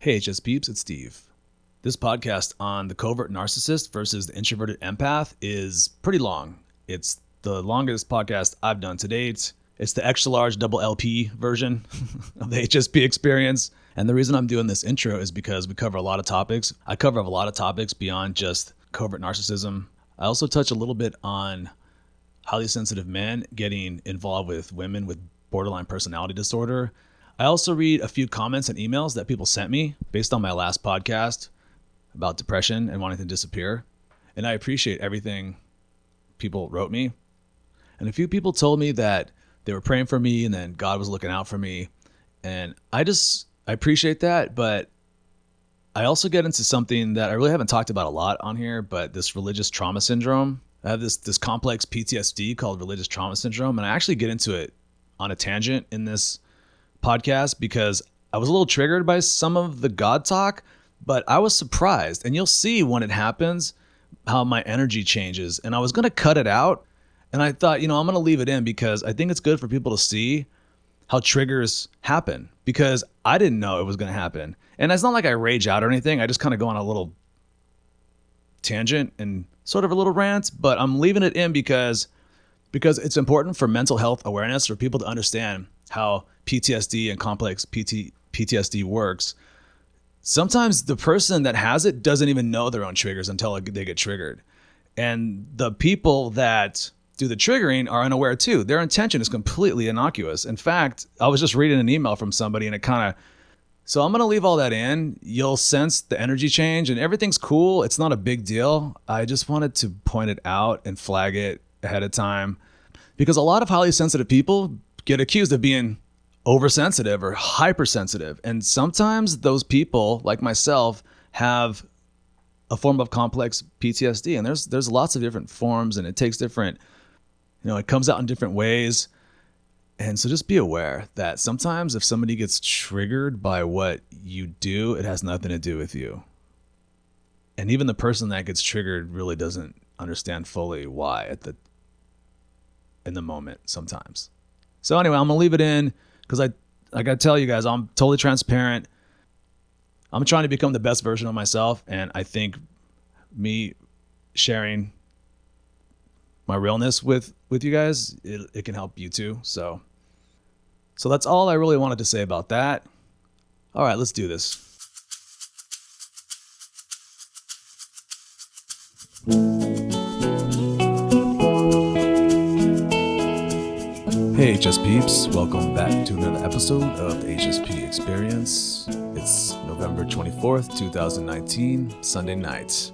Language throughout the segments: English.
Hey, just peeps, it's Steve. This podcast on the Covert Narcissist versus the Introverted Empath is pretty long. It's the longest podcast I've done to date. It's the extra large double LP version of the HSP experience. And the reason I'm doing this intro is because we cover a lot of topics. I cover a lot of topics beyond just covert narcissism. I also touch a little bit on highly sensitive men getting involved with women with borderline personality disorder. I also read a few comments and emails that people sent me based on my last podcast about depression and wanting to disappear. And I appreciate everything people wrote me. And a few people told me that they were praying for me and then God was looking out for me. And I appreciate that. But I also get into something that I really haven't talked about a lot on here, but this religious trauma syndrome. I have this complex PTSD called religious trauma syndrome. And I actually get into it on a tangent in this podcast because I was a little triggered by some of the God talk, but I was surprised. And you'll see when it happens how my energy changes. And I was going to cut it out. And I thought, I'm going to leave it in because I think it's good for people to see how triggers happen because I didn't know it was going to happen. And it's not like I rage out or anything. I just kind of go on a little tangent and sort of a little rant, but I'm leaving it in because it's important for mental health awareness for people to understand how PTSD and complex PTSD works. Sometimes the person that has it doesn't even know their own triggers until they get triggered. And the people that do the triggering are unaware too. Their intention is completely innocuous. In fact, I was just reading an email from somebody and so I'm going to leave all that in. You'll sense the energy change and everything's cool. It's not a big deal. I just wanted to point it out and flag it ahead of time because a lot of highly sensitive people get accused of being oversensitive or hypersensitive. And sometimes those people, like myself, have a form of complex PTSD. And there's lots of different forms and it takes different, it comes out in different ways. And so just be aware that sometimes if somebody gets triggered by what you do, it has nothing to do with you. And even the person that gets triggered really doesn't understand fully why in the moment sometimes. So anyway, I'm going to leave it in because I got to tell you guys, I'm totally transparent. I'm trying to become the best version of myself. And I think me sharing my realness with you guys, it can help you too. So that's all I really wanted to say about that. All right, let's do this. Hey HSP peeps, welcome back to another episode of the HSP Experience. It's November 24th, 2019, Sunday night.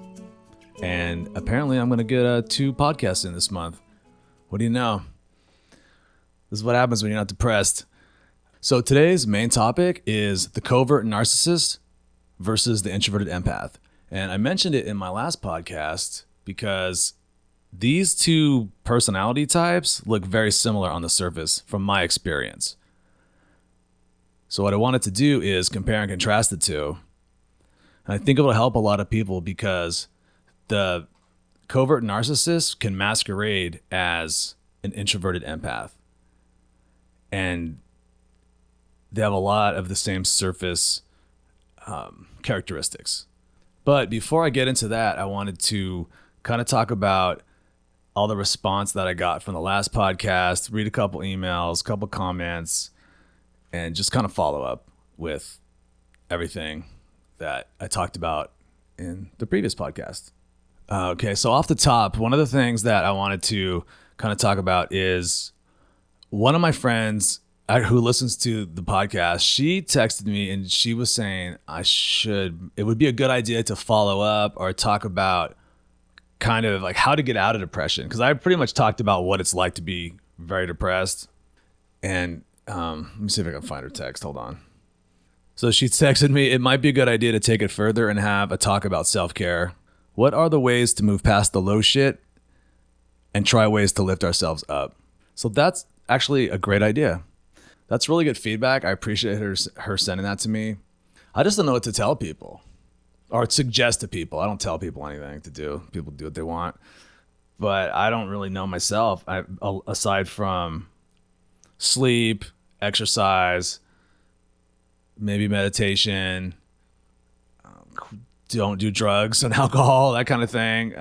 And apparently I'm going to get 2 podcasts in this month. What do you know? This is what happens when you're not depressed. So today's main topic is the covert narcissist versus the introverted empath. And I mentioned it in my last podcast because these 2 personality types look very similar on the surface from my experience. So what I wanted to do is compare and contrast the 2. And I think it will help a lot of people because the covert narcissist can masquerade as an introverted empath. And they have a lot of the same surface characteristics. But before I get into that, I wanted to kind of talk about all the response that I got from the last podcast, read a couple emails, couple comments, and just kind of follow up with everything that I talked about in the previous podcast. Okay, so off the top, one of the things that I wanted to kind of talk about is one of my friends who listens to the podcast, she texted me and she was saying it would be a good idea to follow up or talk about kind of like how to get out of depression. Because I pretty much talked about what it's like to be very depressed. And let me see if I can find her text. Hold on. So she texted me, it might be a good idea to take it further and have a talk about self-care. What are the ways to move past the low shit and try ways to lift ourselves up? So that's actually a great idea. That's really good feedback. I appreciate her sending that to me. I just don't know what to tell people or suggest to people. I don't tell people anything to do. People do what they want. But I don't really know myself. Aside from sleep, exercise, maybe meditation, don't do drugs and alcohol, that kind of thing.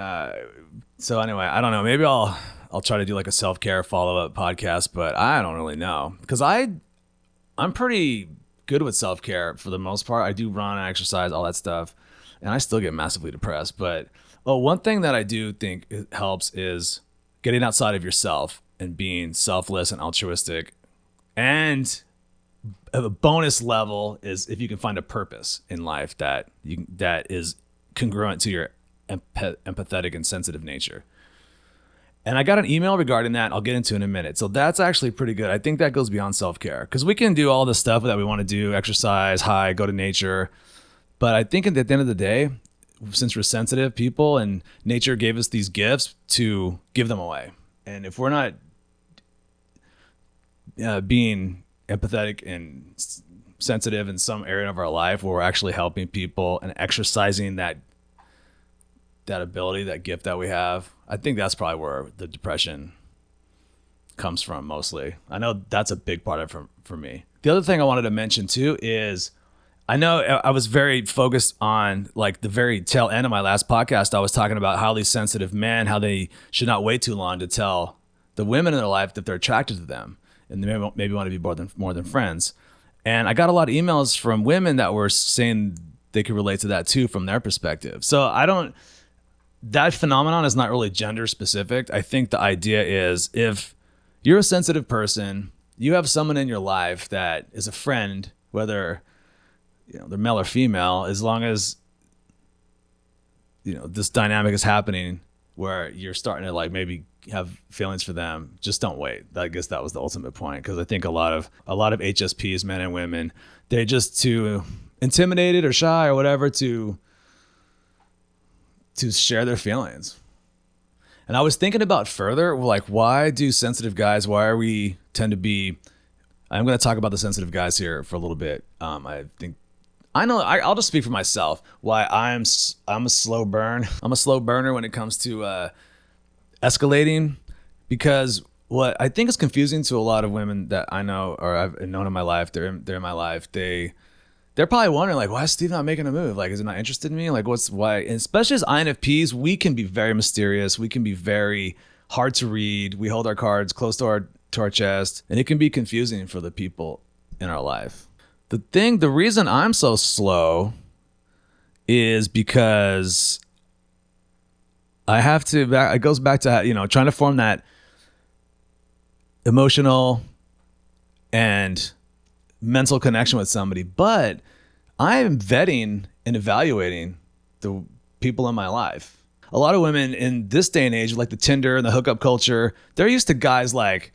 So anyway, I don't know. Maybe I'll try to do like a self-care follow-up podcast, but I don't really know because I'm pretty good with self-care for the most part. I do run, I exercise, all that stuff, and I still get massively depressed. But one thing that I do think it helps is getting outside of yourself and being selfless and altruistic. And a bonus level is if you can find a purpose in life that is congruent to your empathetic and sensitive nature. And I got an email regarding that. I'll get into in a minute. So that's actually pretty good. I think that goes beyond self-care because we can do all the stuff that we want to do, exercise, hike, go to nature. But I think at the end of the day, since we're sensitive people and nature gave us these gifts to give them away. And if we're not being empathetic and sensitive in some area of our life where we're actually helping people and exercising that ability, that gift that we have, I think that's probably where the depression comes from mostly. I know that's a big part of it for me. The other thing I wanted to mention too is I know I was very focused on like the very tail end of my last podcast. I was talking about highly sensitive men, how they should not wait too long to tell the women in their life that they're attracted to them and they maybe want to be more than friends. And I got a lot of emails from women that were saying they could relate to that too from their perspective. So that phenomenon is not really gender specific. I think the idea is if you're a sensitive person, you have someone in your life that is a friend, whether they're male or female, as long as this dynamic is happening where you're starting to like maybe have feelings for them, just don't wait. I guess that was the ultimate point because I think a lot of HSPs, men and women, they're just too intimidated or shy or whatever to share their feelings. And I was thinking about further, like, why do sensitive guys, why are we tend to be, I'm going to talk about the sensitive guys here for a little bit. I'll just speak for myself, why I'm a slow burn. I'm a slow burner when it comes to escalating, because what I think is confusing to a lot of women that I know or I've known in my life, they're in my life, they're probably wondering, like, why is Steve not making a move? Like, is he not interested in me? Like, why? And especially as INFPs, we can be very mysterious. We can be very hard to read. We hold our cards close to our chest, and it can be confusing for the people in our life. The reason I'm so slow is because it goes back to, trying to form that emotional and mental connection with somebody, but I am vetting and evaluating the people in my life. A lot of women in this day and age, like the Tinder and the hookup culture, they're used to guys like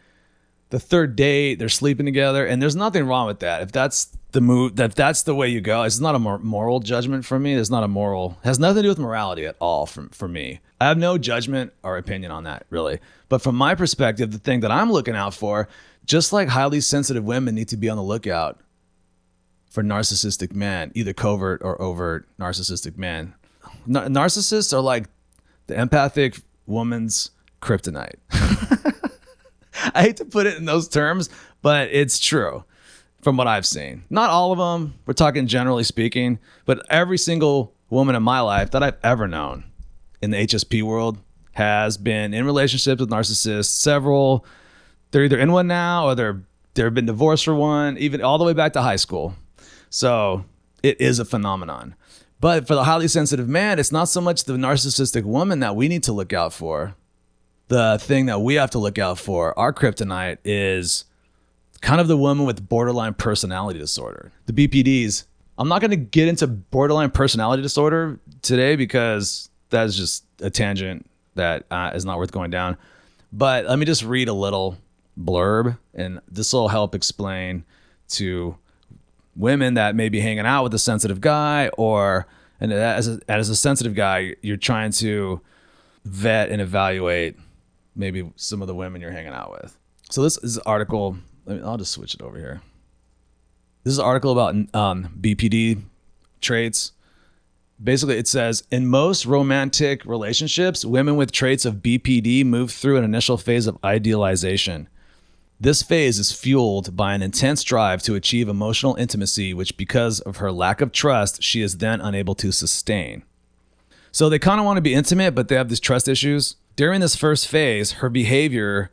the third date, they're sleeping together, and there's nothing wrong with that. If that's the move, if that's the way you go, it's not a moral judgment for me. It has nothing to do with morality at all for me. I have no judgment or opinion on that, really. But from my perspective, the thing that I'm looking out for, just like highly sensitive women need to be on the lookout for narcissistic men, either covert or overt narcissistic men. Narcissists are like the empathic woman's kryptonite. I hate to put it in those terms, but it's true from what I've seen. Not all of them, we're talking generally speaking, but every single woman in my life that I've ever known in the HSP world has been in relationships with narcissists. Several, they're either in one now or they've been divorced for one, even all the way back to high school. So it is a phenomenon. But for the highly sensitive man, it's not so much the narcissistic woman that we need to look out for. The thing that we have to look out for, our kryptonite, is kind of the woman with borderline personality disorder, the BPDs. I'm not going to get into borderline personality disorder today because that is just a tangent that is not worth going down. But let me just read a little blurb, and this will help explain to women that may be hanging out with a sensitive guy, and as a sensitive guy, you're trying to vet and evaluate maybe some of the women you're hanging out with. So this is an article. I'll just switch it over here. This is an article about BPD traits. Basically, it says, in most romantic relationships, women with traits of BPD move through an initial phase of idealization. This phase is fueled by an intense drive to achieve emotional intimacy, which because of her lack of trust, she is then unable to sustain. So they kind of want to be intimate, but they have these trust issues. During this first phase, her behavior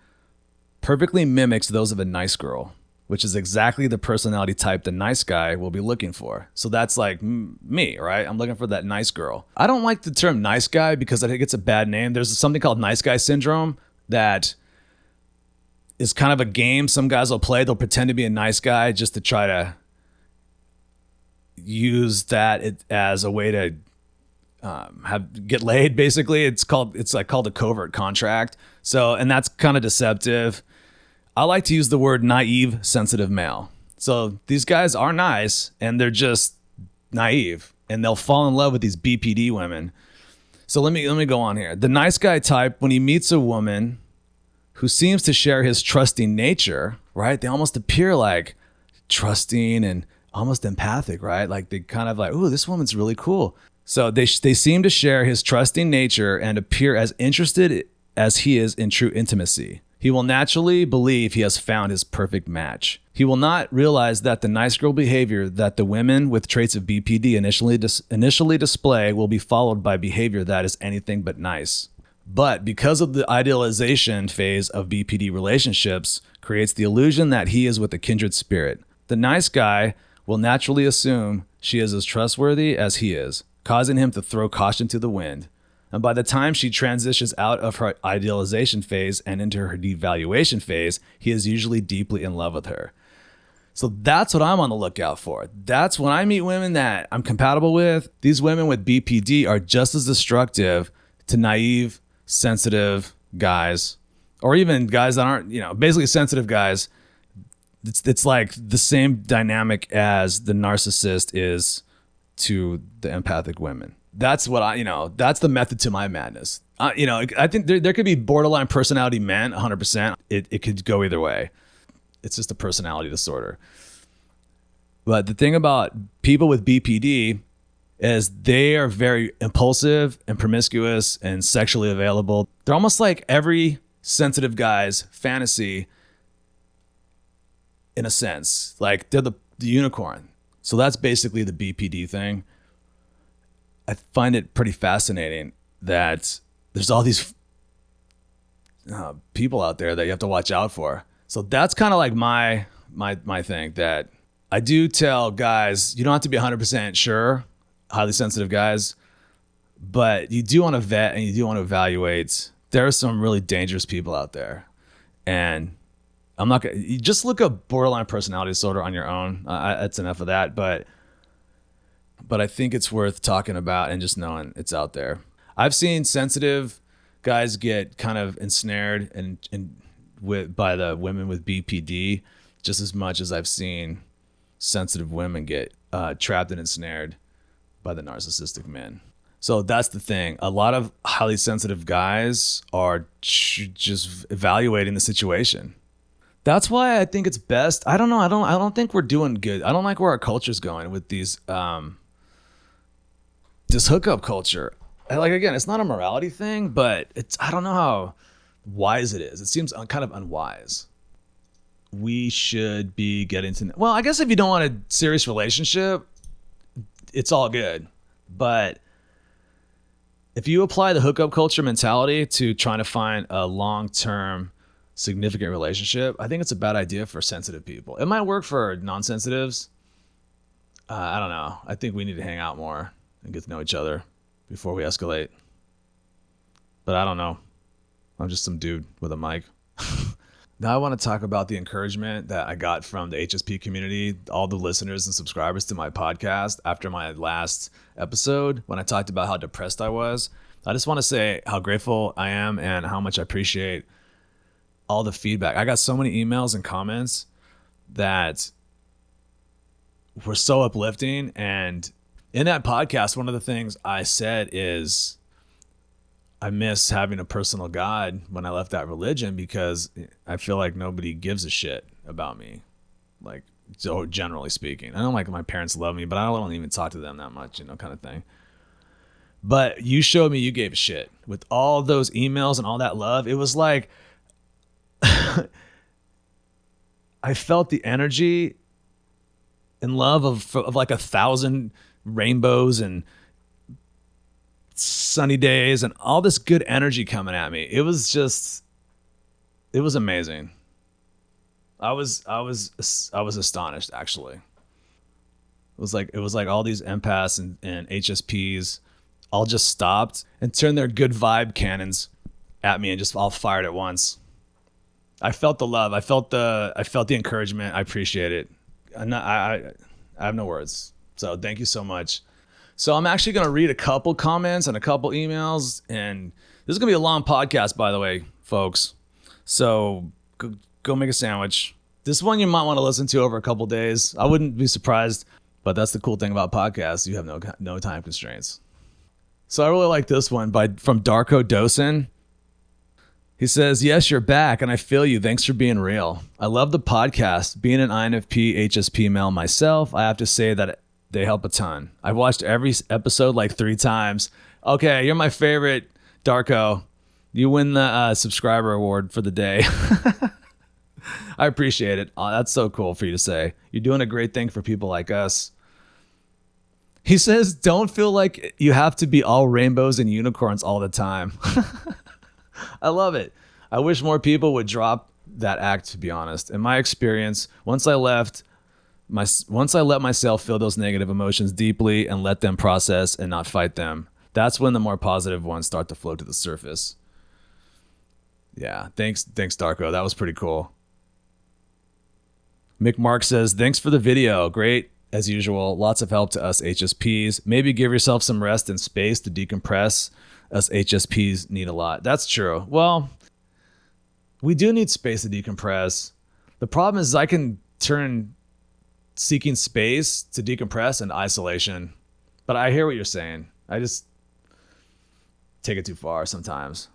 perfectly mimics those of a nice girl, which is exactly the personality type the nice guy will be looking for. So that's like me, right? I'm looking for that nice girl. I don't like the term nice guy because I think it's a bad name. There's something called nice guy syndrome that is kind of a game some guys will play. They'll pretend to be a nice guy just to try to use that as a way to get laid. Basically, it's called a covert contract. So, and that's kind of deceptive. I like to use the word naive, sensitive male. So these guys are nice and they're just naive and they'll fall in love with these BPD women. So let me go on here. The nice guy type, when he meets a woman who seems to share his trusting nature, right? They almost appear like trusting and almost empathic, right? Like they kind of like, ooh, this woman's really cool. So they seem to share his trusting nature and appear as interested as he is in true intimacy. He will naturally believe he has found his perfect match. He will not realize that the nice girl behavior that the women with traits of BPD initially display will be followed by behavior that is anything but nice. But because of the idealization phase of BPD relationships creates the illusion that he is with a kindred spirit. The nice guy will naturally assume she is as trustworthy as he is, causing him to throw caution to the wind. And by the time she transitions out of her idealization phase and into her devaluation phase, he is usually deeply in love with her. So that's what I'm on the lookout for. That's when I meet women that I'm compatible with. These women with BPD are just as destructive to naive, sensitive guys, or even guys that aren't, basically sensitive guys. It's like the same dynamic as the narcissist is to the empathic women. That's what that's the method to my madness. I think there could be borderline personality men, 100%. It could go either way. It's just a personality disorder. But the thing about people with BPD is they are very impulsive and promiscuous and sexually available. They're almost like every sensitive guy's fantasy in a sense. Like they're the unicorn. So that's basically the BPD thing. I find it pretty fascinating that there's all these people out there that you have to watch out for. So that's kind of like my thing, that I do tell guys, you don't have to be 100% sure, highly sensitive guys, but you do want to vet and you do want to evaluate. There are some really dangerous people out there. And I'm not going to, you just look up borderline personality disorder on your own. That's enough of that. But I think it's worth talking about and just knowing it's out there. I've seen sensitive guys get kind of ensnared by the women with BPD just as much as I've seen sensitive women get trapped and ensnared by the narcissistic men. So that's the thing. A lot of highly sensitive guys are just evaluating the situation. That's why I think it's best. I don't know. I don't think we're doing good. I don't like where our culture's going with these this hookup culture. Like, again, it's not a morality thing, but I don't know how wise it is. It seems kind of unwise. We should be getting to, well, I guess if you don't want a serious relationship, it's all good. But if you apply the hookup culture mentality to trying to find a long-term significant relationship, I think it's a bad idea for sensitive people. It might work for non-sensitives. I don't know. I think we need to hang out more and get to know each other before we escalate. But I don't know. I'm just some dude with a mic. Now I want to talk about the encouragement that I got from the HSP community, all the listeners and subscribers to my podcast after my last episode when I talked about how depressed I was. I just want to say how grateful I am and how much I appreciate all the feedback. I got so many emails and comments that were so uplifting. And in that podcast, one of the things I said is I miss having a personal God when I left that religion, because I feel like nobody gives a shit about me. Like, so generally speaking, I don't like my parents love me, but I don't even talk to them that much, kind of thing. But you showed me you gave a shit with all those emails and all that love. It was like, I felt the energy and love of like 1,000 rainbows and sunny days and all this good energy coming at me. It was amazing. I was astonished, actually. It was like all these empaths and HSPs all just stopped and turned their good vibe cannons at me and just all fired at once. I felt the love. I felt the encouragement. I appreciate it. I have no words. So thank you so much. So I'm actually going to read a couple comments and a couple emails, and this is going to be a long podcast, by the way, folks. So go make a sandwich. This one you might want to listen to over a couple days. I wouldn't be surprised, but that's the cool thing about podcasts. You have no time constraints. So I really like this one from Darko Dosen. He says, yes, you're back, and I feel you. Thanks for being real. I love the podcast. Being an INFP, HSP male myself, I have to say that they help a ton. I've watched every episode like 3 times. Okay, you're my favorite, Darko. You win the subscriber award for the day. I appreciate it. Oh, that's so cool for you to say. You're doing a great thing for people like us. He says, don't feel like you have to be all rainbows and unicorns all the time. I love it. I wish more people would drop that act, to be honest. In my experience, once I let myself feel those negative emotions deeply and let them process and not fight them, that's when the more positive ones start to float to the surface. Yeah, thanks, Darko. That was pretty cool. Mick Mark says, thanks for the video. Great, as usual. Lots of help to us HSPs. Maybe give yourself some rest and space to decompress. Us HSPs need a lot. That's true. Well, we do need space to decompress. The problem is I can turn seeking space to decompress into isolation. But I hear what you're saying. I just take it too far sometimes.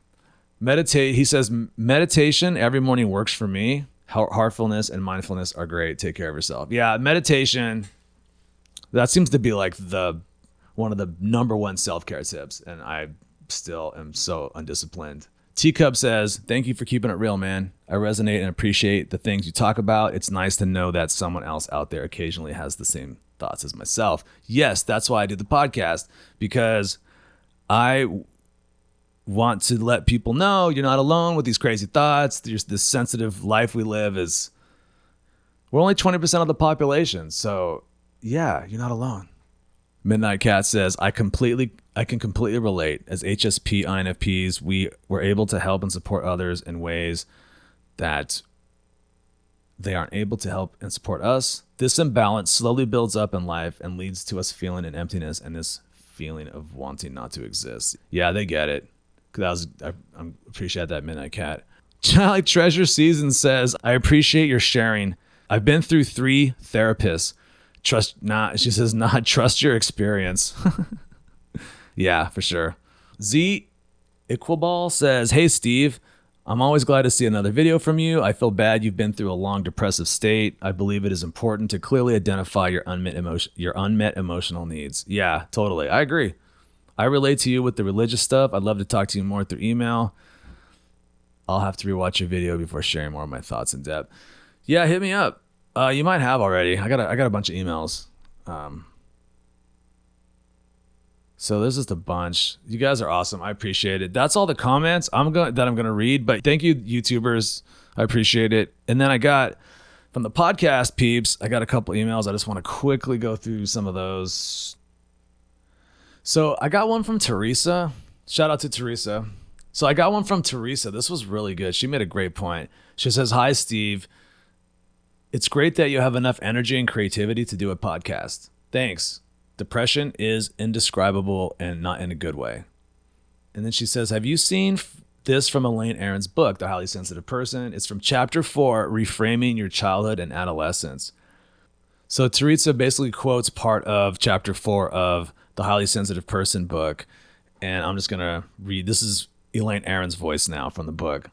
He says, meditation every morning works for me. Heartfulness and mindfulness are great. Take care of yourself. Yeah, meditation, that seems to be like one of the number one self-care tips. And I still am so undisciplined. Teacup says, thank you for keeping it real, man. I resonate and appreciate the things you talk about. It's nice to know that someone else out there occasionally has the same thoughts as myself. Yes, that's why I did the podcast, because I want to let people know you're not alone with these crazy thoughts. There's this sensitive life we live we're only 20% of the population. So yeah, you're not alone. Midnight Cat says, I can completely relate. As HSP INFPs, we were able to help and support others in ways that they aren't able to help and support us. This imbalance slowly builds up in life and leads to us feeling an emptiness and this feeling of wanting not to exist. Yeah, they get it. I appreciate that, Midnight Cat. Charlie Treasure Season says, I appreciate your sharing. I've been through 3 therapists. She says, not trust your experience. Yeah, for sure. Z Iqbal says, hey, Steve, I'm always glad to see another video from you. I feel bad you've been through a long depressive state. I believe it is important to clearly identify your unmet emotional needs. Yeah, totally. I agree. I relate to you with the religious stuff. I'd love to talk to you more through email. I'll have to rewatch your video before sharing more of my thoughts in depth. Yeah, hit me up. You might have already. I got a bunch of emails. So there's just a bunch. You guys are awesome. I appreciate it. That's all the comments I'm gonna read. But thank you, YouTubers. I appreciate it. And then I got from the podcast peeps, I got a couple emails. I just want to quickly go through some of those. So I got one from Teresa. Shout out to Teresa. So I got one from Teresa. This was really good. She made a great point. She says, hi, Steve. It's great that you have enough energy and creativity to do a podcast. Thanks. Depression is indescribable and not in a good way. And then she says, have you seen this from Elaine Aron's book, The Highly Sensitive Person? It's from chapter 4, Reframing Your Childhood and Adolescence. So Teresa basically quotes part of chapter 4 of The Highly Sensitive Person book. And I'm just going to read. This is Elaine Aron's voice now from the book.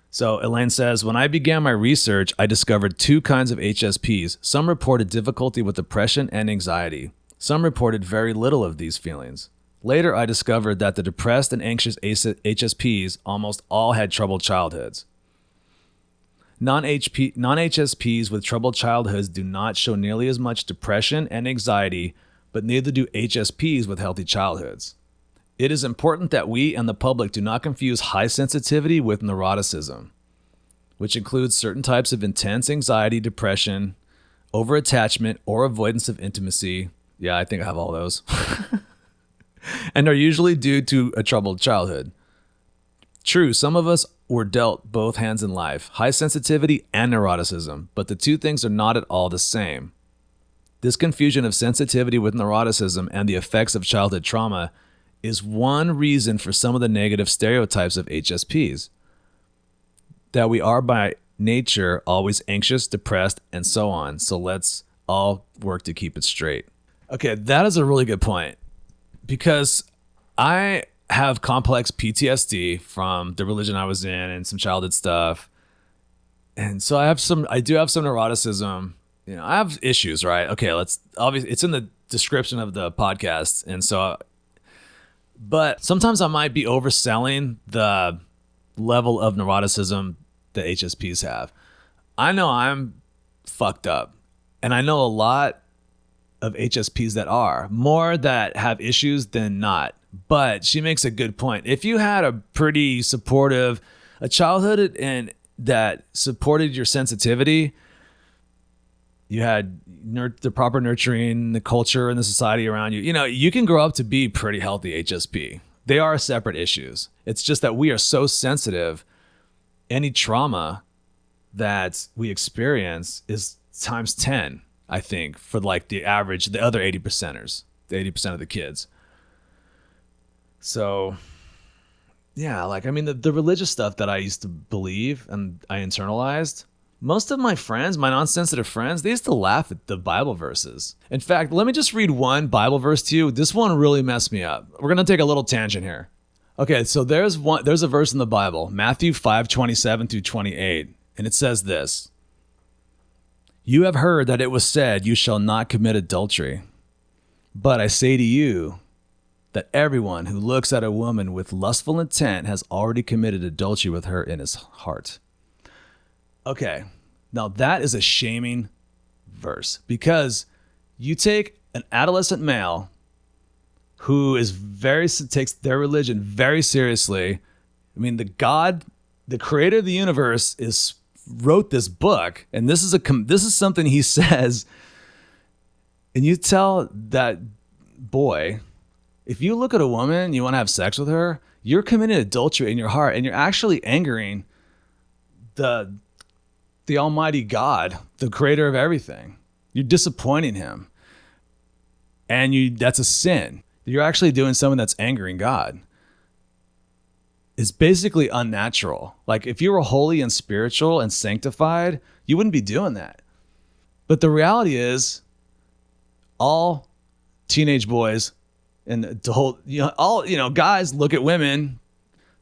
So Elaine says, when I began my research, I discovered 2 kinds of HSPs. Some reported difficulty with depression and anxiety. Some reported very little of these feelings. Later, I discovered that the depressed and anxious HSPs almost all had troubled childhoods. Non-HSPs with troubled childhoods do not show nearly as much depression and anxiety, but neither do HSPs with healthy childhoods. It is important that we and the public do not confuse high sensitivity with neuroticism, which includes certain types of intense anxiety, depression, over-attachment, or avoidance of intimacy. Yeah, I think I have all those. And are usually due to a troubled childhood. True, some of us were dealt both hands in life, high sensitivity and neuroticism, but the two things are not at all the same. This confusion of sensitivity with neuroticism and the effects of childhood trauma is one reason for some of the negative stereotypes of HSPs. That we are by nature always anxious, depressed, and so on. So let's all work to keep it straight. Okay, that is a really good point, because I have complex PTSD from the religion I was in and some childhood stuff. And so I do have some neuroticism. You know, I have issues, right? Okay, obviously it's in the description of the podcast. And so, but sometimes I might be overselling the level of neuroticism that HSPs have. I know I'm fucked up, and I know a lot of HSPs that are more that have issues than not. But she makes a good point. If you had a pretty supportive, a childhood and that supported your sensitivity, you had the proper nurturing, the culture and the society around you, you know, you can grow up to be pretty healthy HSP. They are separate issues. It's just that we are so sensitive. Any trauma that we experience is times 10, I think, for like the average, the other 80%ers, the 80% of the kids. So, yeah, like, I mean, the religious stuff that I used to believe and I internalized, most of my friends, my non-sensitive friends, they used to laugh at the Bible verses. In fact, let me just read one Bible verse to you. This one really messed me up. We're going to take a little tangent here. Okay, so there's a verse in the Bible, Matthew 5:27 through 28, and it says this: "You have heard that it was said, 'You shall not commit adultery.' But I say to you that everyone who looks at a woman with lustful intent has already committed adultery with her in his heart." Okay, now that is a shaming verse, because you take an adolescent male who is takes their religion very seriously. I mean, the creator of the universe wrote this book, and this is something he says, and you tell that boy, if you look at a woman, you want to have sex with her, you're committing adultery in your heart, and you're actually angering the Almighty God, the creator of everything. You're disappointing him. And that's a sin. You're actually doing something that's angering God. It's basically unnatural. Like, if you were holy and spiritual and sanctified, you wouldn't be doing that. But the reality is, all teenage boys and guys look at women,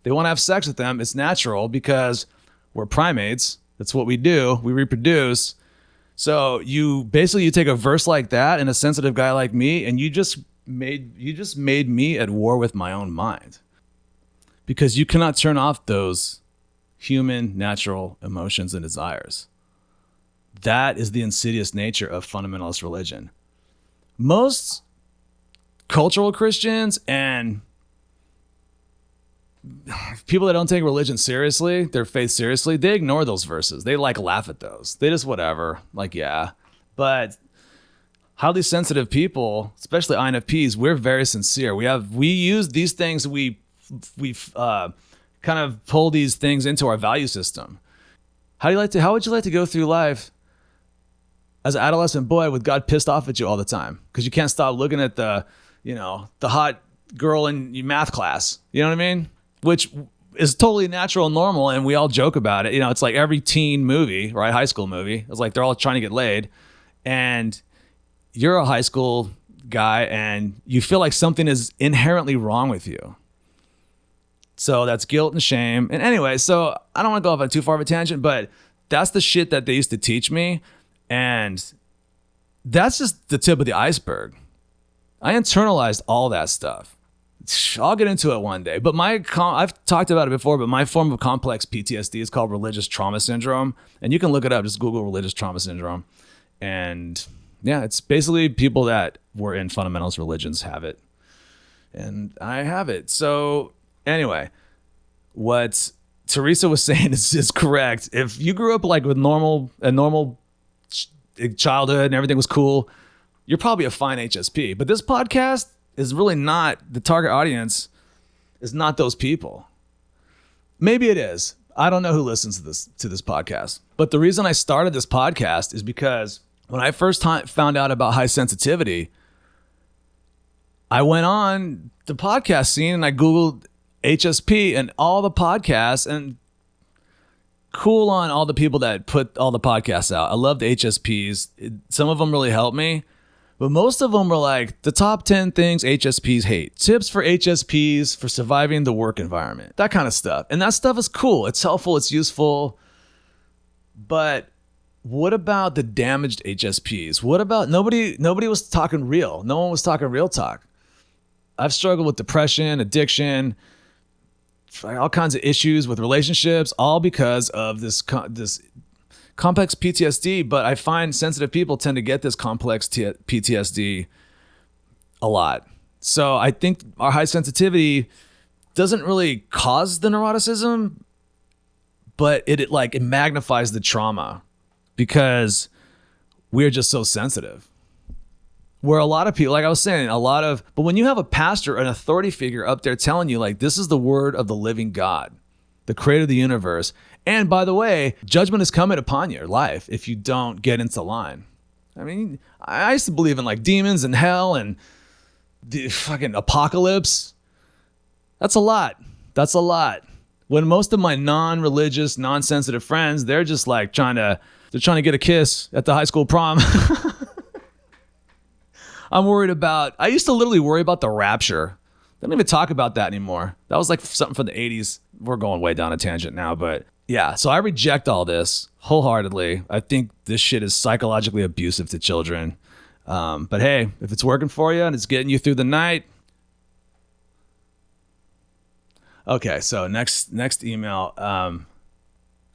they want to have sex with them. It's natural because we're primates. That's what we do. We reproduce. So you take a verse like that and a sensitive guy like me, and you just made me at war with my own mind, because you cannot turn off those human natural emotions and desires. That is the insidious nature of fundamentalist religion. Most cultural Christians and people that don't take religion seriously, their faith seriously, they ignore those verses. They laugh at those. They just whatever, yeah. But highly sensitive people, especially INFPs, we're very sincere. We use these things. We've kind of pull these things into our value system. How would you like to go through life as an adolescent boy with God pissed off at you all the time because you can't stop looking at the hot girl in your math class? You know what I mean? Which is totally natural and normal, and we all joke about it. You know, it's like every teen movie, right? High school movie. It's like they're all trying to get laid, and you're a high school guy, and you feel like something is inherently wrong with you. So that's guilt and shame. And anyway, so I don't want to go off on too far of a tangent, but that's the shit that they used to teach me, and that's just the tip of the iceberg. I internalized all that stuff. I'll get into it one day. But I've talked about it before, but my form of complex PTSD is called religious trauma syndrome. And you can look it up. Just Google religious trauma syndrome. And yeah, it's basically people that were in fundamentalist religions have it. And I have it. So anyway, what Teresa was saying is correct. If you grew up like with a normal childhood and everything was cool, you're probably a fine HSP. But this podcast is really not, the target audience is not those people. Maybe it is. I don't know who listens to this podcast. But the reason I started this podcast is because when I first found out about high sensitivity, I went on the podcast scene and I Googled HSP and all the podcasts, and cool on all the people that put all the podcasts out. I love the HSPs. Some of them really helped me, but most of them were like the top 10 things HSPs hate. Tips for HSPs for surviving the work environment. That kind of stuff. And that stuff is cool. It's helpful. It's useful. But what about the damaged HSPs? What about nobody was talking real. No one was talking real talk. I've struggled with depression, addiction, all kinds of issues with relationships, all because of this complex PTSD. But I find sensitive people tend to get this complex PTSD a lot. So I think our high sensitivity doesn't really cause the neuroticism, but it magnifies the trauma because we're just so sensitive. Where a lot of people, like I was saying, but when you have a pastor, an authority figure up there telling you like, this is the word of the living God, the creator of the universe. And by the way, judgment is coming upon your life if you don't get into line. I mean, I used to believe in like demons and hell and the fucking apocalypse. That's a lot. When most of my non-religious, non-sensitive friends, they're just like trying to get a kiss at the high school prom. I used to literally worry about the rapture. They don't even talk about that anymore. That was like something from the 80s. We're going way down a tangent now, but yeah. So I reject all this wholeheartedly. I think this shit is psychologically abusive to children. But hey, if it's working for you and it's getting you through the night. Okay, so next email. I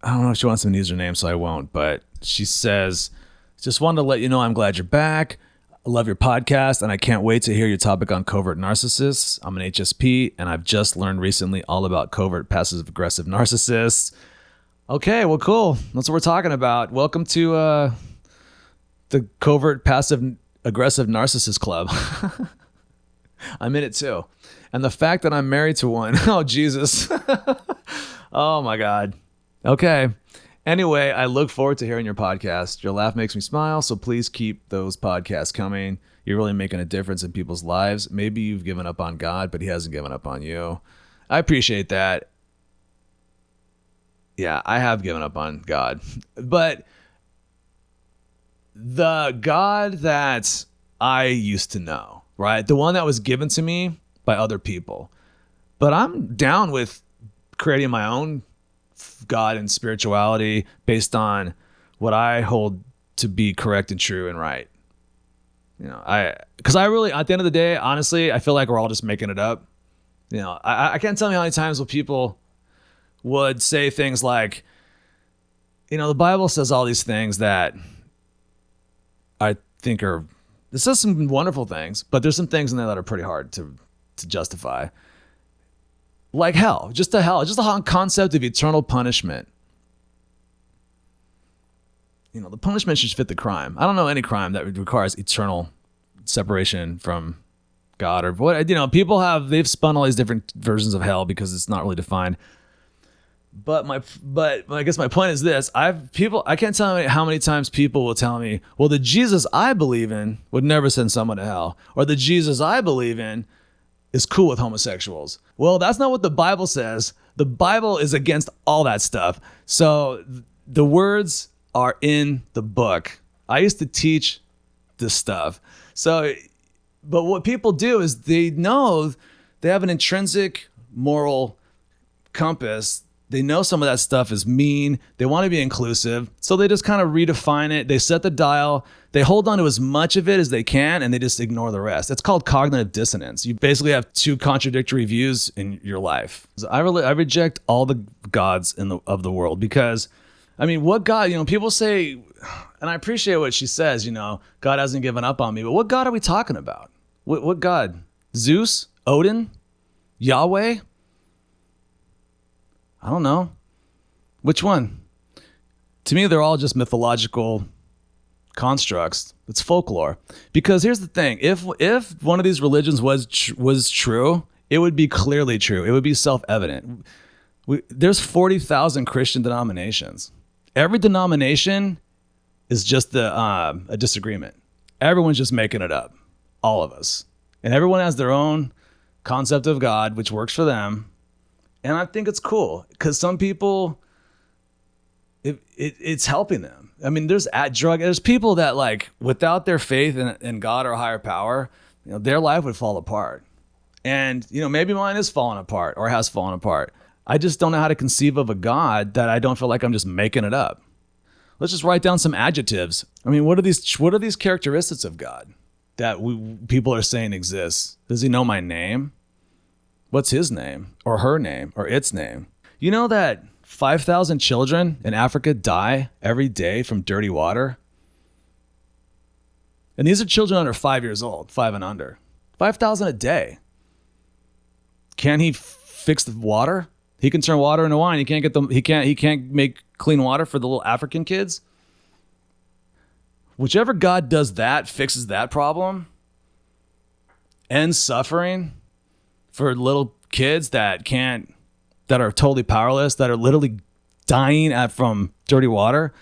don't know if she wants an username, so I won't. But she says, just wanted to let you know I'm glad you're back. I love your podcast, and I can't wait to hear your topic on covert narcissists. I'm an HSP, and I've just learned recently all about covert passive-aggressive narcissists. Okay, well, cool. That's what we're talking about. Welcome to the covert passive-aggressive narcissist club. I'm in it, too. And the fact that I'm married to one, oh, Jesus. Oh, my God. Okay. Anyway, I look forward to hearing your podcast. Your laugh makes me smile, so please keep those podcasts coming. You're really making a difference in people's lives. Maybe you've given up on God, but he hasn't given up on you. I appreciate that. Yeah, I have given up on God. But the God that I used to know, right? The one that was given to me by other people. But I'm down with creating my own God and spirituality based on what I hold to be correct and true and right. You know, because I really, at the end of the day, honestly, I feel like we're all just making it up. You know, I can't tell you how many times when people would say things like, you know, the Bible says all these things that I think it says some wonderful things, but there's some things in there that are pretty hard to justify. Like hell, just the concept of eternal punishment. You know, the punishment should fit the crime. I don't know any crime that requires eternal separation from God or what. You know, they've spun all these different versions of hell because it's not really defined. But I guess my point is this: I can't tell you how many times people will tell me, well, the Jesus I believe in would never send someone to hell, or the Jesus I believe in is cool with homosexuals. Well, that's not what the Bible says. The Bible is against all that stuff. So the words are in the book. I used to teach this stuff. So, but what people do is they know they have an intrinsic moral compass They know some of that stuff is mean. They want to be inclusive. So they just kind of redefine it. They set the dial. They hold on to as much of it as they can, and they just ignore the rest. It's called cognitive dissonance. You basically have two contradictory views in your life. So I reject all the gods of the world because, I mean, what God, people say, and I appreciate what she says, God hasn't given up on me, but what God are we talking about? What God? Zeus? Odin? Yahweh? I don't know. Which one? To me, they're all just mythological constructs. It's folklore. Because here's the thing. If one of these religions was true, it would be clearly true. It would be self-evident. There's 40,000 Christian denominations. Every denomination is just a disagreement. Everyone's just making it up. All of us. And everyone has their own concept of God, which works for them. And I think it's cool because some people, it's helping them. I mean, there's people that like without their faith in God or higher power, their life would fall apart. And, maybe mine is falling apart or has fallen apart. I just don't know how to conceive of a God that I don't feel like I'm just making it up. Let's just write down some adjectives. I mean, what are these characteristics of God that people are saying exists? Does he know my name? What's his name or her name or its name? You know that 5,000 children in Africa die every day from dirty water? And these are children under 5 years old, 5 and under. 5,000 a day. Can he fix the water? He can turn water into wine. He can't make clean water for the little African kids. Whichever God does that, fixes that problem, ends suffering for little kids that are totally powerless, that are literally dying from dirty water.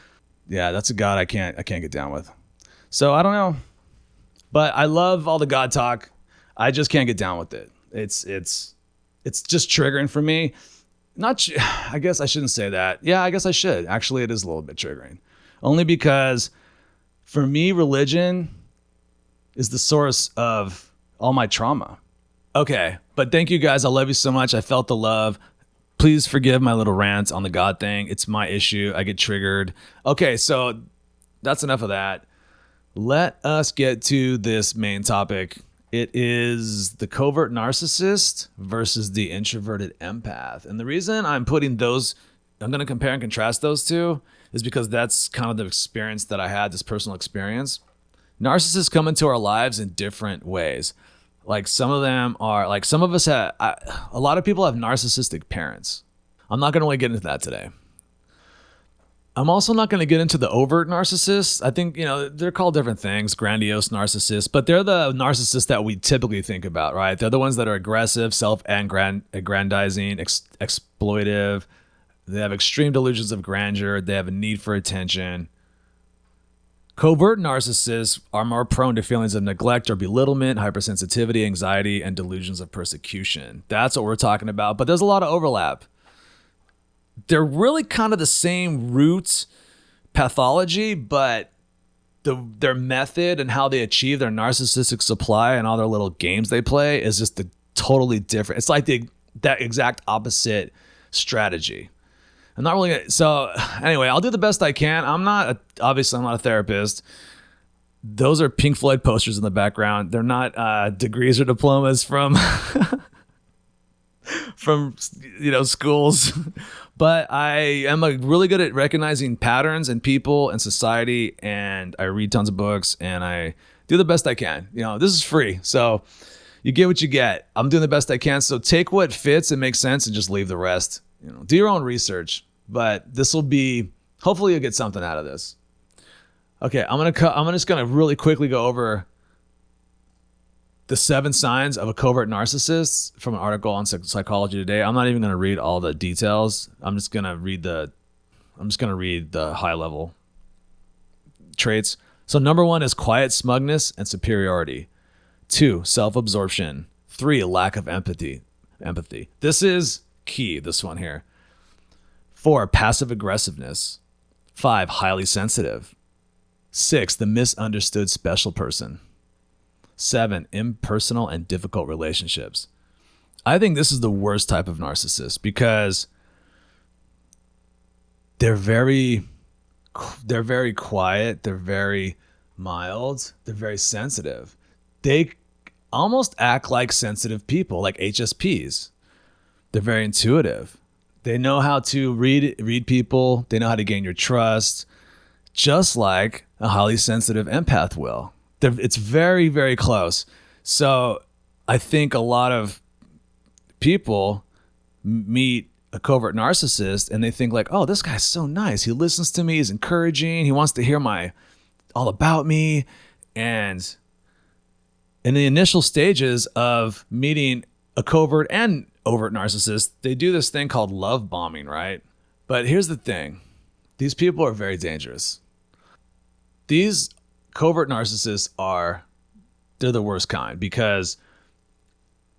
Yeah, that's a God I can't get down with. So I don't know, but I love all the God talk. I just can't get down with it. It's just triggering for me. I guess I shouldn't say that. Yeah, I guess I should. Actually, it is a little bit triggering. Only because for me, religion is the source of all my trauma. Okay, but thank you guys. I love you so much. I felt the love. Please forgive my little rant on the God thing. It's my issue. I get triggered. Okay, so that's enough of that. Let us get to this main topic. It is the covert narcissist versus the introverted empath. And the reason I'm going to compare and contrast those two is because that's kind of the experience that I had, this personal experience. Narcissists come into our lives in different ways. Like some of us have, a lot of people have narcissistic parents. I'm not going to really get into that today. I'm also not going to get into the overt narcissists. I think, they're called different things, grandiose narcissists, but they're the narcissists that we typically think about, right? They're the ones that are aggressive, self-aggrandizing, exploitive. They have extreme delusions of grandeur. They have a need for attention. Covert narcissists are more prone to feelings of neglect or belittlement, hypersensitivity, anxiety, and delusions of persecution. That's what we're talking about, but there's a lot of overlap. They're really kind of the same root pathology, but their method and how they achieve their narcissistic supply and all their little games they play is just totally different. It's like that exact opposite strategy. I'm not really so anyway, I'll do the best I can. Obviously I'm not a therapist. Those are Pink Floyd posters in the background. They're not degrees or diplomas from schools. But I am really good at recognizing patterns in people and society, and I read tons of books and I do the best I can. This is free, so you get what you get. I'm doing the best I can, so take what fits and makes sense and just leave the rest. Do your own research, but hopefully you'll get something out of this. Okay, I'm just gonna really quickly go over the 7 signs of a covert narcissist from an article on Psychology Today. I'm not even gonna read all the details. I'm just gonna read the high level traits. So number 1 is quiet smugness and superiority. 2, self-absorption. 3, lack of empathy. This is key, this one here. 4, passive aggressiveness. 5, highly sensitive. 6, the misunderstood special person. 7, impersonal and difficult relationships. I think this is the worst type of narcissist because they're very quiet. They're very mild. They're very sensitive. They almost act like sensitive people, like HSPs. They're very intuitive. They know how to read people. They know how to gain your trust, just like a highly sensitive empath will. It's very, very close. So I think a lot of people meet a covert narcissist and they think like, oh, this guy's so nice. He listens to me. He's encouraging. He wants to hear all about me. And in the initial stages of meeting a covert and overt narcissist, they do this thing called love bombing, right? But here's the thing. These people are very dangerous. These covert narcissists they're the worst kind because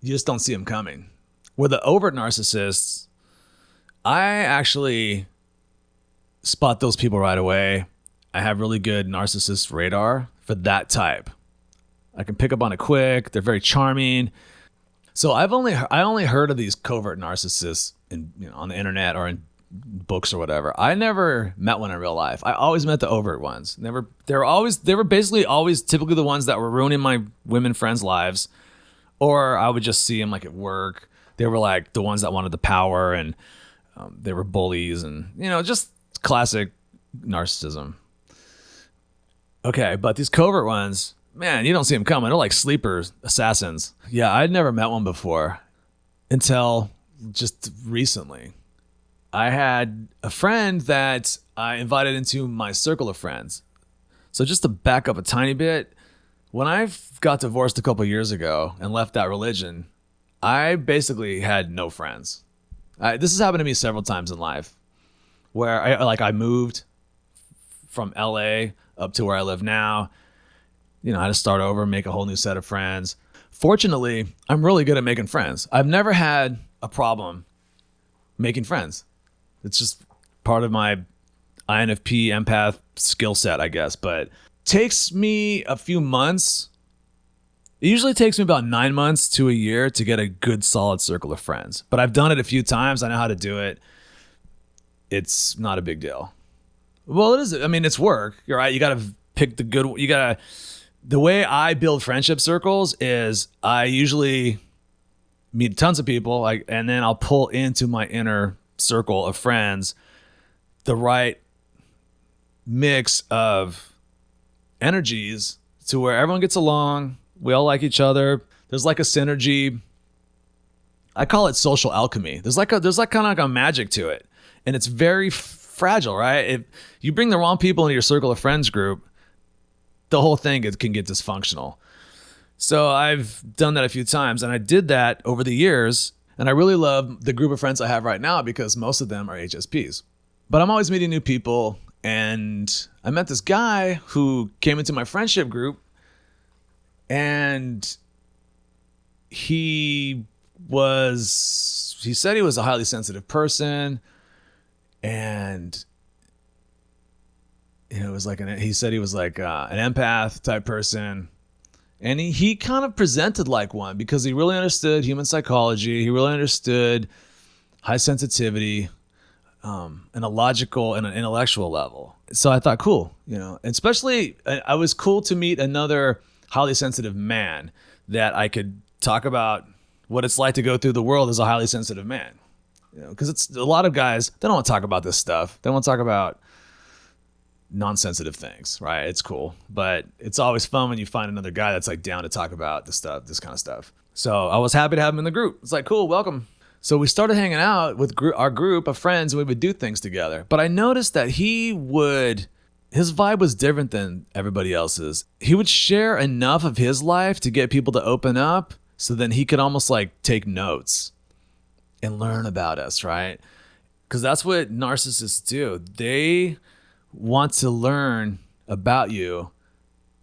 you just don't see them coming. With the overt narcissists, I actually spot those people right away. I have really good narcissist radar for that type. I can pick up on it quick. They're very charming. So I only heard of these covert narcissists on the internet or in books or whatever. I never met one in real life. I always met the overt ones. They were basically always typically the ones that were ruining my women friends' lives, or I would just see them like at work. They were like the ones that wanted the power, and they were bullies, and just classic narcissism. Okay, but these covert ones, man, you don't see them coming. They're like sleepers, assassins. Yeah, I'd never met one before until just recently. I had a friend that I invited into my circle of friends. So just to back up a tiny bit, when I got divorced a couple years ago and left that religion, I basically had no friends. This has happened to me several times in life where I moved from LA up to where I live now. I had to start over, make a whole new set of friends. Fortunately, I'm really good at making friends. I've never had a problem making friends. It's just part of my INFP empath skill set, I guess. But takes me a few months. It usually takes me about 9 months to a year to get a good solid circle of friends. But I've done it a few times. I know how to do it. It's not a big deal. Well, it is. I mean, it's work. You're right. You got to pick the good. The way I build friendship circles is I usually meet tons of people, and then I'll pull into my inner circle of friends the right mix of energies to where everyone gets along. We all like each other. There's like a synergy. I call it social alchemy. There's kind of like a magic to it, and it's very fragile, right? If you bring the wrong people into your circle of friends group, the whole thing can get dysfunctional. So I've done that a few times, and I did that over the years, and I really love the group of friends I have right now because most of them are HSPs. But I'm always meeting new people, and I met this guy who came into my friendship group, and he said he was a highly sensitive person, and it was like he said he was like an empath type person. And he kind of presented like one because he really understood human psychology. He really understood high sensitivity in a logical and an intellectual level. So I thought, cool, and especially I was cool to meet another highly sensitive man that I could talk about what it's like to go through the world as a highly sensitive man. Because it's a lot of guys, they don't want to talk about this stuff. They want to talk about non-sensitive things, right? It's cool, but it's always fun when you find another guy that's like down to talk about this kind of stuff. So I was happy to have him in the group. It's like, cool, welcome. So we started hanging out with our group of friends, and we would do things together. But I noticed that his vibe was different than everybody else's. He would share enough of his life to get people to open up, so then he could almost like take notes and learn about us, right? Because that's what narcissists do. They want to learn about you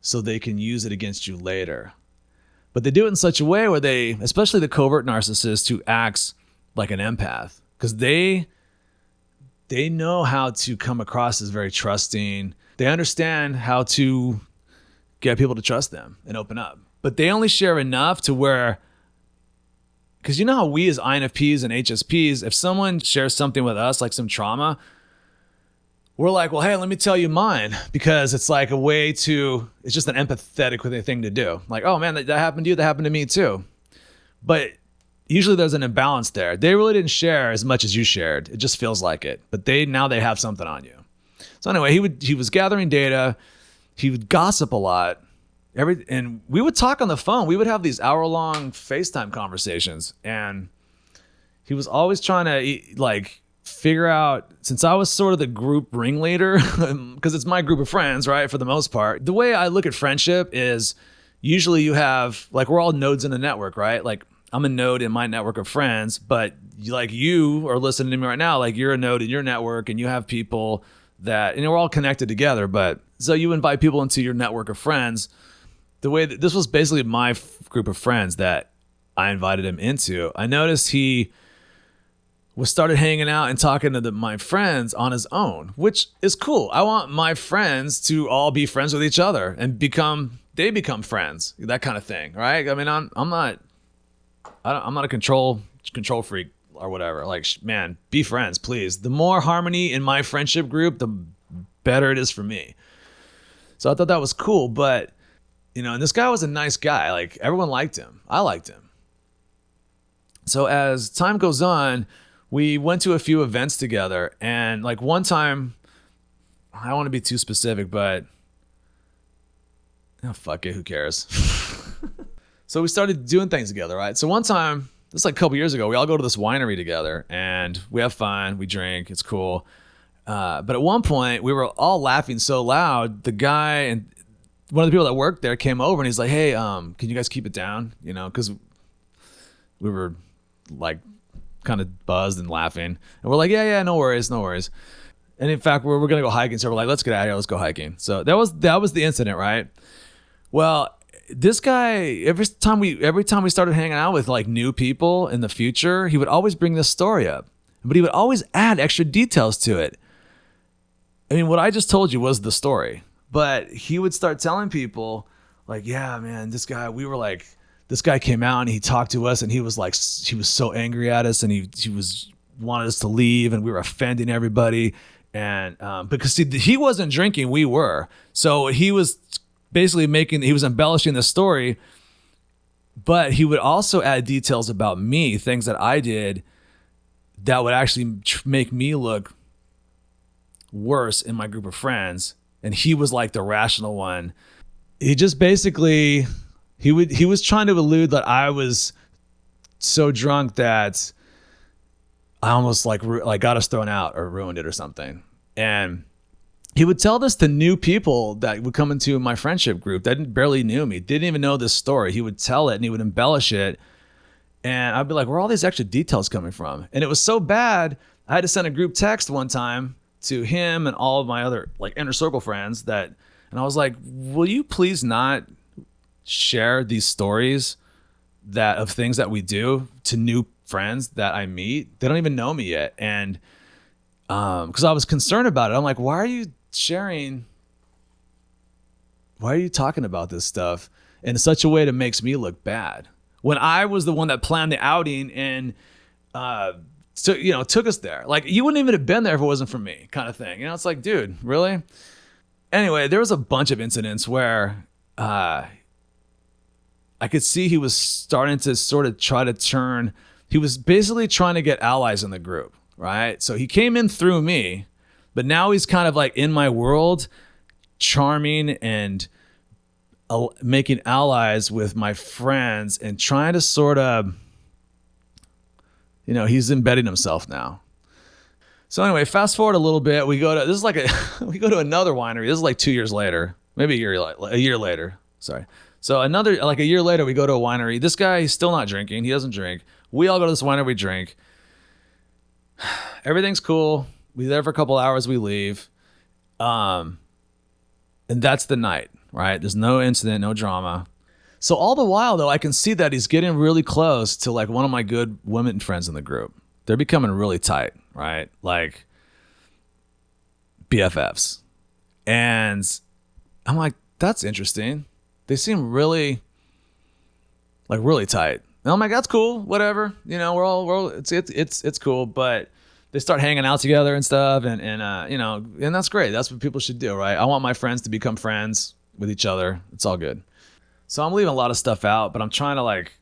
so they can use it against you later. But they do it in such a way where especially the covert narcissist who acts like an empath, because they know how to come across as very trusting. They understand how to get people to trust them and open up. But they only share enough to where, because you know how we as INFPs and HSPs, if someone shares something with us, like some trauma, we're like, well, hey, let me tell you mine, because it's like a way to, it's just an empathetic thing to do. Like, oh man, that happened to you, that happened to me too. But usually there's an imbalance there. They really didn't share as much as you shared. It just feels like it. But now they have something on you. So anyway, he was gathering data. He would gossip a lot. And we would talk on the phone. We would have these hour-long FaceTime conversations. And he was always trying to like figure out, since I was sort of the group ringleader, because it's my group of friends, right? For the most part, the way I look at friendship is usually you have, like, we're all nodes in a network, right? Like, I'm a node in my network of friends, but like you are listening to me right now, like you're a node in your network, and you have people that, we're all connected together. But so you invite people into your network of friends. The way that this was basically my group of friends that I invited him into, I noticed he started hanging out and talking to my friends on his own, which is cool. I want my friends to all be friends with each other and they become friends, that kind of thing, right? I mean, I'm not a control freak or whatever. Like, man, be friends, please. The more harmony in my friendship group, the better it is for me. So I thought that was cool. But, and this guy was a nice guy. Like, everyone liked him. I liked him. So as time goes on, we went to a few events together. And like one time, I don't want to be too specific, but fuck it, who cares? So we started doing things together, right? So one time, this is like a couple years ago, we all go to this winery together and we have fun, we drink, it's cool. But at one point, we were all laughing so loud, the guy and one of the people that worked there came over and he's like, hey, can you guys keep it down? Because we were like kind of buzzed and laughing. And we're like, yeah, no worries. And in fact, we're going to go hiking. So we're like, let's get out of here, let's go hiking. So that was the incident, right? Well, this guy, every time we started hanging out with like new people in the future, he would always bring this story up, but he would always add extra details to it. I mean, what I just told you was the story, but he would start telling people like, yeah, man, this guy came out and he talked to us and he was so angry at us and he wanted us to leave and we were offending everybody. And because he wasn't drinking, we were. So he was basically he was embellishing the story, but he would also add details about me, things that I did that would actually make me look worse in my group of friends. And he was like the rational one. He just basically, he was trying to allude that I was so drunk that I almost like got us thrown out or ruined it or something. And he would tell this to new people that would come into my friendship group that barely knew me, didn't even know this story. He would tell it and he would embellish it. And I'd be like, where are all these extra details coming from? And it was so bad, I had to send a group text one time to him and all of my other like inner circle friends and I was like, will you please not share these stories of things that we do to new friends that I meet? They don't even know me yet. And because I was concerned about it. I'm like, why are you talking about this stuff in such a way that makes me look bad? When I was the one that planned the outing and took us there. Like, you wouldn't even have been there if it wasn't for me, kind of thing. It's like, dude, really? Anyway, there was a bunch of incidents where I could see he was starting to sort of try to turn. He was basically trying to get allies in the group, right? So he came in through me, but now he's kind of like in my world, charming and making allies with my friends and trying to sort of, he's embedding himself now. So anyway, fast forward a little bit. We go to another winery. This is like 2 years later, maybe a year later. Sorry. So a year later, we go to a winery. This guy, he's still not drinking. He doesn't drink. We all go to this winery, we drink. Everything's cool. We're there for a couple hours, we leave. And that's the night, right? There's no incident, no drama. So all the while, though, I can see that he's getting really close to like one of my good women friends in the group. They're becoming really tight, right? Like BFFs. And I'm like, that's interesting. They seem really tight. And I'm like, that's cool, whatever. We're all it's cool. But they start hanging out together and stuff. And that's great. That's what people should do, right? I want my friends to become friends with each other. It's all good. So I'm leaving a lot of stuff out, but I'm trying to like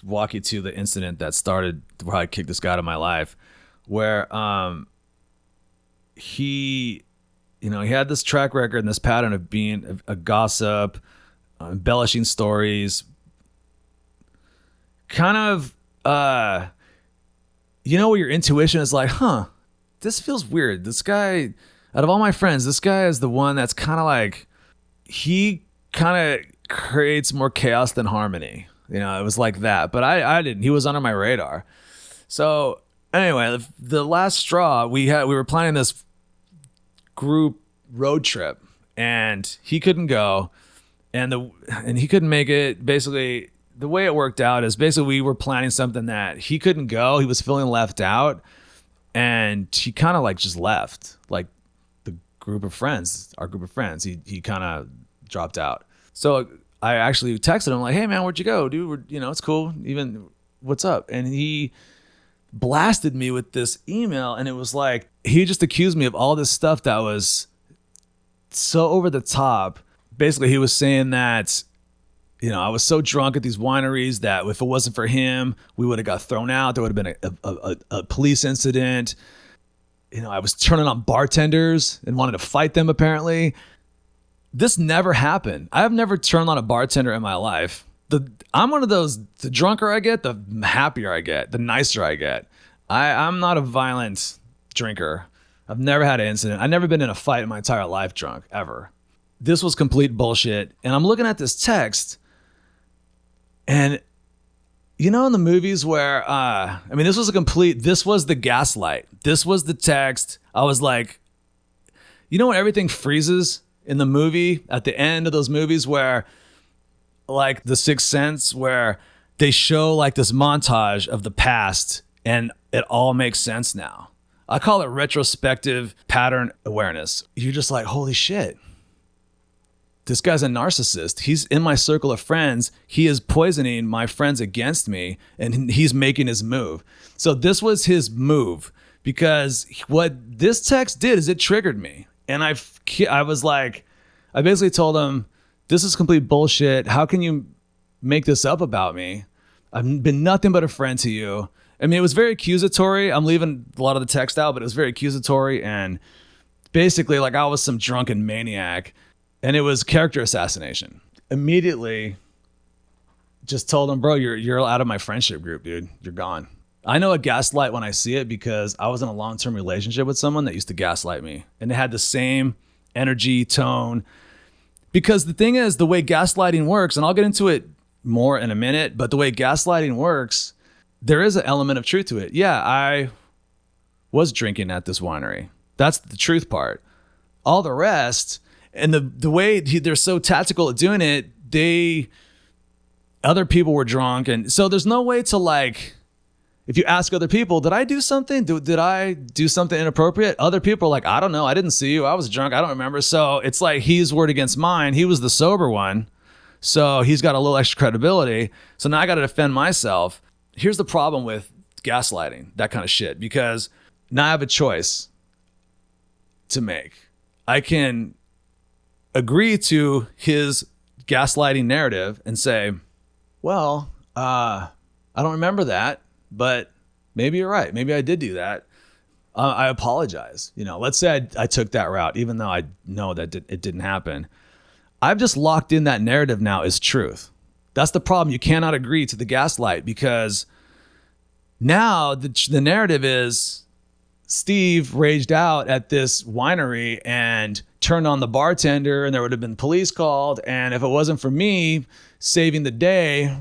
walk you to the incident that started where I kicked this guy out of my life, where he had this track record and this pattern of being a gossip, embellishing stories, kind of, where your intuition is like, this feels weird. This guy, out of all my friends, this guy is the one that's kind of like, he kind of creates more chaos than harmony. It was like that, but I didn't. He was under my radar. So anyway, the last straw, we were planning this group road trip, and he couldn't go, and he couldn't make it. Basically, the way it worked out is basically we were planning something that he couldn't go. He was feeling left out, and he kind of like just left, like our group of friends. He kind of dropped out. So I actually texted him like, "Hey man, where'd you go, dude? It's cool. Even what's up?" And he blasted me with this email, and it was like he just accused me of all this stuff that was so over the top. Basically, he was saying that I was so drunk at these wineries that if it wasn't for him, we would have got thrown out. There would have been a police incident. I was turning on bartenders and wanted to fight them, apparently. This never happened. I have never turned on a bartender in my life. I'm one of those, the drunker I get, the happier I get, the nicer I get. I'm not a violent drinker. I've never had an incident. I've never been in a fight in my entire life drunk, ever. This was complete bullshit. And I'm looking at this text, and in the movies where, this was this was the gaslight. This was the text. I was like, when everything freezes in the movie, at the end of those movies where, like The Sixth Sense, where they show like this montage of the past and it all makes sense now. I call it retrospective pattern awareness. You're just like, holy shit. This guy's a narcissist. He's in my circle of friends. He is poisoning my friends against me, and he's making his move. So this was his move, because what this text did is it triggered me. And I was like, I basically told him, this is complete bullshit. How can you make this up about me? I've been nothing but a friend to you. It was very accusatory. I'm leaving a lot of the text out, but it was very accusatory. And basically, like, I was some drunken maniac, and it was character assassination. Immediately just told him, bro, you're out of my friendship group, dude. You're gone. I know a gaslight when I see it, because I was in a long-term relationship with someone that used to gaslight me, and it had the same energy, tone. Because the thing is, the way gaslighting works, and I'll get into it more in a minute, but the way gaslighting works, there is an element of truth to it. Yeah, I was drinking at this winery. That's the truth part. All the rest, and the way they're so tactical at doing it, other people were drunk, and so there's no way to, like, if you ask other people, did I do something? Did I do something inappropriate? Other people are like, I don't know. I didn't see you. I was drunk. I don't remember. So it's like his word against mine. He was the sober one. So he's got a little extra credibility. So now I got to defend myself. Here's the problem with gaslighting, that kind of shit, because now I have a choice to make. I can agree to his gaslighting narrative and say, well, I don't remember that, but maybe you're right. Maybe I did do that. I apologize. Let's say I took that route, even though I know that it didn't happen. I've just locked in that narrative now as truth. That's the problem. You cannot agree to the gaslight, because now the narrative is Steve raged out at this winery and turned on the bartender, and there would have been police called. And if it wasn't for me saving the day,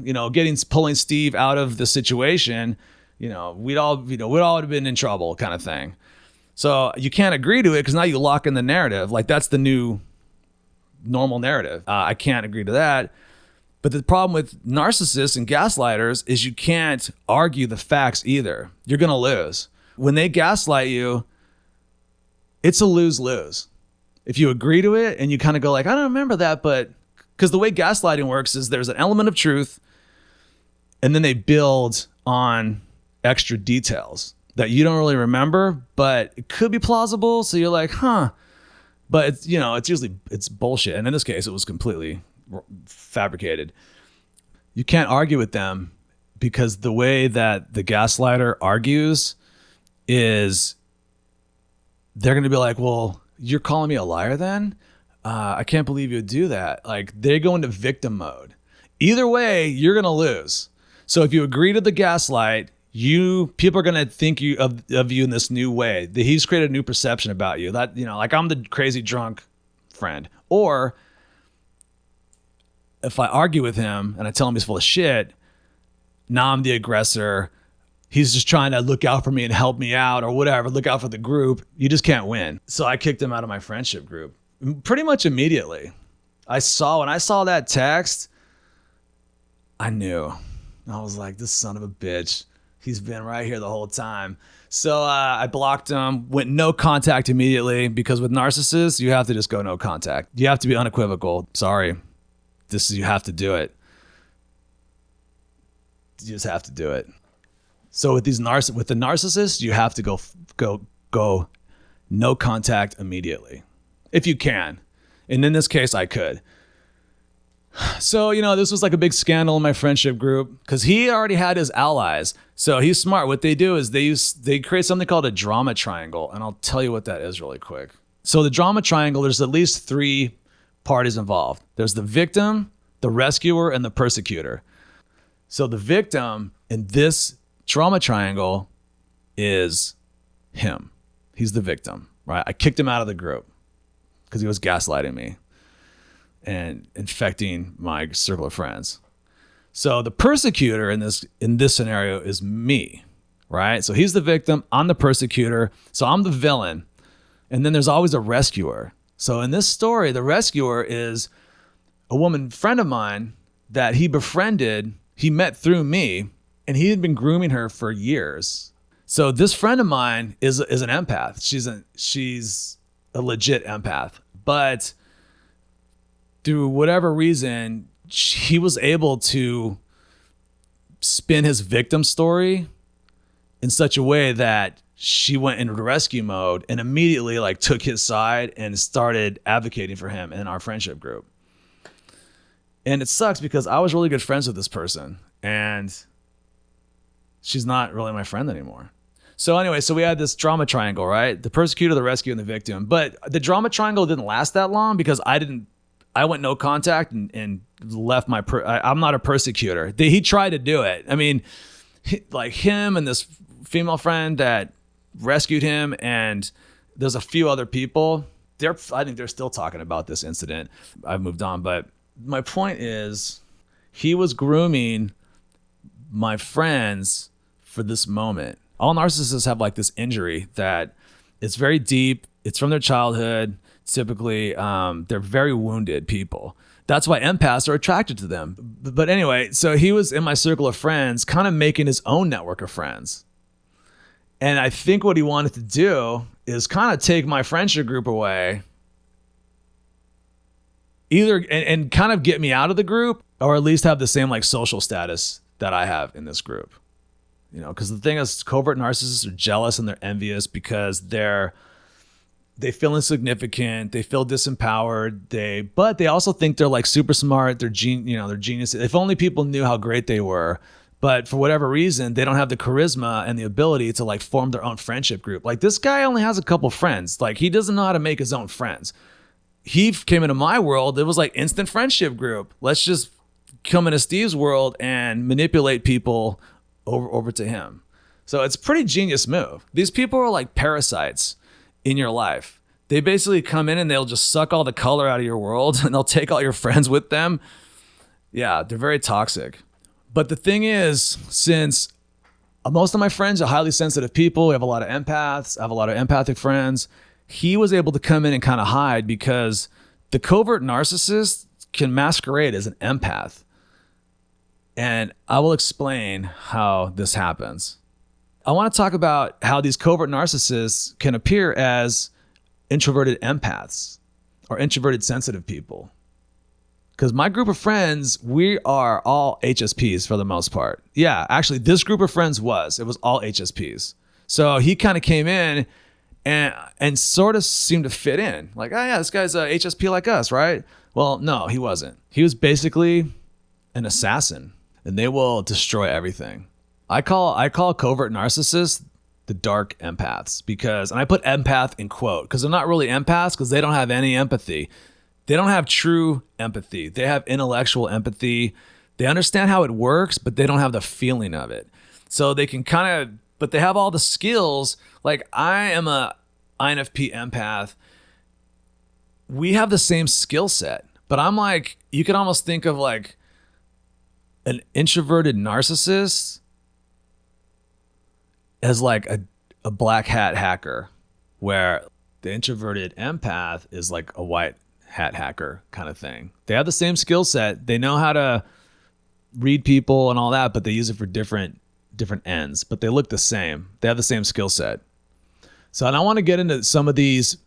pulling Steve out of the situation, we'd all have been in trouble, kind of thing. So you can't agree to it, because now you lock in the narrative. Like, that's the new normal narrative. I can't agree to that. But the problem with narcissists and gaslighters is you can't argue the facts either. You're going to lose. When they gaslight you, it's a lose-lose. If you agree to it and you kind of go like, I don't remember that, but because the way gaslighting works is there's an element of truth, and then they build on extra details. that you don't really remember, but it could be plausible. So you're like, huh. But it's, it's usually, it's bullshit. And in this case, it was completely fabricated. You can't argue with them because the way that the gaslighter argues is they're going to be like, well, you're calling me a liar then? I can't believe you would do that. Like, they go into victim mode. Either way, you're going to lose. So if you agree to the gaslight, people are going to think of you in this new way. He's created a new perception about you. That, like, I'm the crazy drunk friend. Or if I argue with him and I tell him he's full of shit, now I'm the aggressor. He's just trying to look out for me and help me out or whatever, look out for the group. You just can't win. So I kicked him out of my friendship group pretty much immediately. When I saw that text, I knew. I was like, this son of a bitch. He's been right here the whole time. So I blocked him, went no contact immediately, because with narcissists, you have to just go no contact. You have to be unequivocal. Sorry. You have to do it. You just have to do it. So with the narcissist, you have to go no contact immediately, if you can. And in this case, I could. So, this was like a big scandal in my friendship group because he already had his allies. So he's smart. What they do is they create something called a drama triangle. And I'll tell you what that is really quick. So the drama triangle, there's at least 3 parties involved. There's the victim, the rescuer, and the persecutor. So the victim in this drama triangle is him. He's the victim, right? I kicked him out of the group because he was gaslighting me and infecting my circle of friends. So the persecutor in this scenario is me, right? So he's the victim, I'm the persecutor, so I'm the villain. And then there's always a rescuer. So in this story, the rescuer is a woman friend of mine that he befriended, he met through me, and he had been grooming her for years. So this friend of mine is an empath. She's a legit empath, but through whatever reason, he was able to spin his victim story in such a way that she went into rescue mode and immediately took his side and started advocating for him in our friendship group. And it sucks because I was really good friends with this person and she's not really my friend anymore. So anyway, we had this drama triangle, right? The persecutor, the rescue, and the victim. But the drama triangle didn't last that long because I went no contact and left I'm not a persecutor. He tried to do it. I mean, him and this female friend that rescued him, and there's a few other people. I think they're still talking about this incident. I've moved on, but my point is, he was grooming my friends for this moment. All narcissists have this injury that it's very deep. It's from their childhood. Typically, they're very wounded people. That's why empaths are attracted to them. But anyway, so he was in my circle of friends, kind of making his own network of friends. And I think what he wanted to do is kind of take my friendship group away, either and kind of get me out of the group, or at least have the same social status that I have in this group. Because the thing is, covert narcissists are jealous and they're envious because they feel insignificant, they feel disempowered, but they also think they're super smart, they're geniuses. If only people knew how great they were. But for whatever reason, they don't have the charisma and the ability to form their own friendship group. This guy only has a couple friends. He doesn't know how to make his own friends. He came into my world, it was instant friendship group. Let's just come into Steve's world and manipulate people over to him. So it's a pretty genius move. These people are like parasites in your life. They basically come in and they'll just suck all the color out of your world and they'll take all your friends with them. Yeah, they're very toxic. But the thing is, since most of my friends are highly sensitive people, we have a lot of empaths, I have a lot of empathic friends, he was able to come in and kind of hide because the covert narcissist can masquerade as an empath. And I will explain how this happens. I want to talk about how these covert narcissists can appear as introverted empaths or introverted sensitive people. Because my group of friends, we are all HSPs for the most part. Yeah, actually, this group of friends it was all HSPs. So he kind of came in and sort of seemed to fit in. Like, oh yeah, this guy's a HSP like us, right? Well, no, he wasn't. He was basically an assassin, and they will destroy everything. I call covert narcissists the dark empaths, because, and I put empath in quote, because they're not really empaths, because they don't have any empathy. They don't have true empathy. They have intellectual empathy. They understand how it works, but they don't have the feeling of it. So they can kind of, but they have all the skills. Like, I am a INFP empath. We have the same skill set, but I'm like, you can almost think of like an introverted narcissist as like a black hat hacker, where the introverted empath is like a white hat hacker kind of thing. They have the same skill set. They know how to read people and all that, but they use it for different ends, but they look the same. They have the same skill set. So I don't want to get into some of these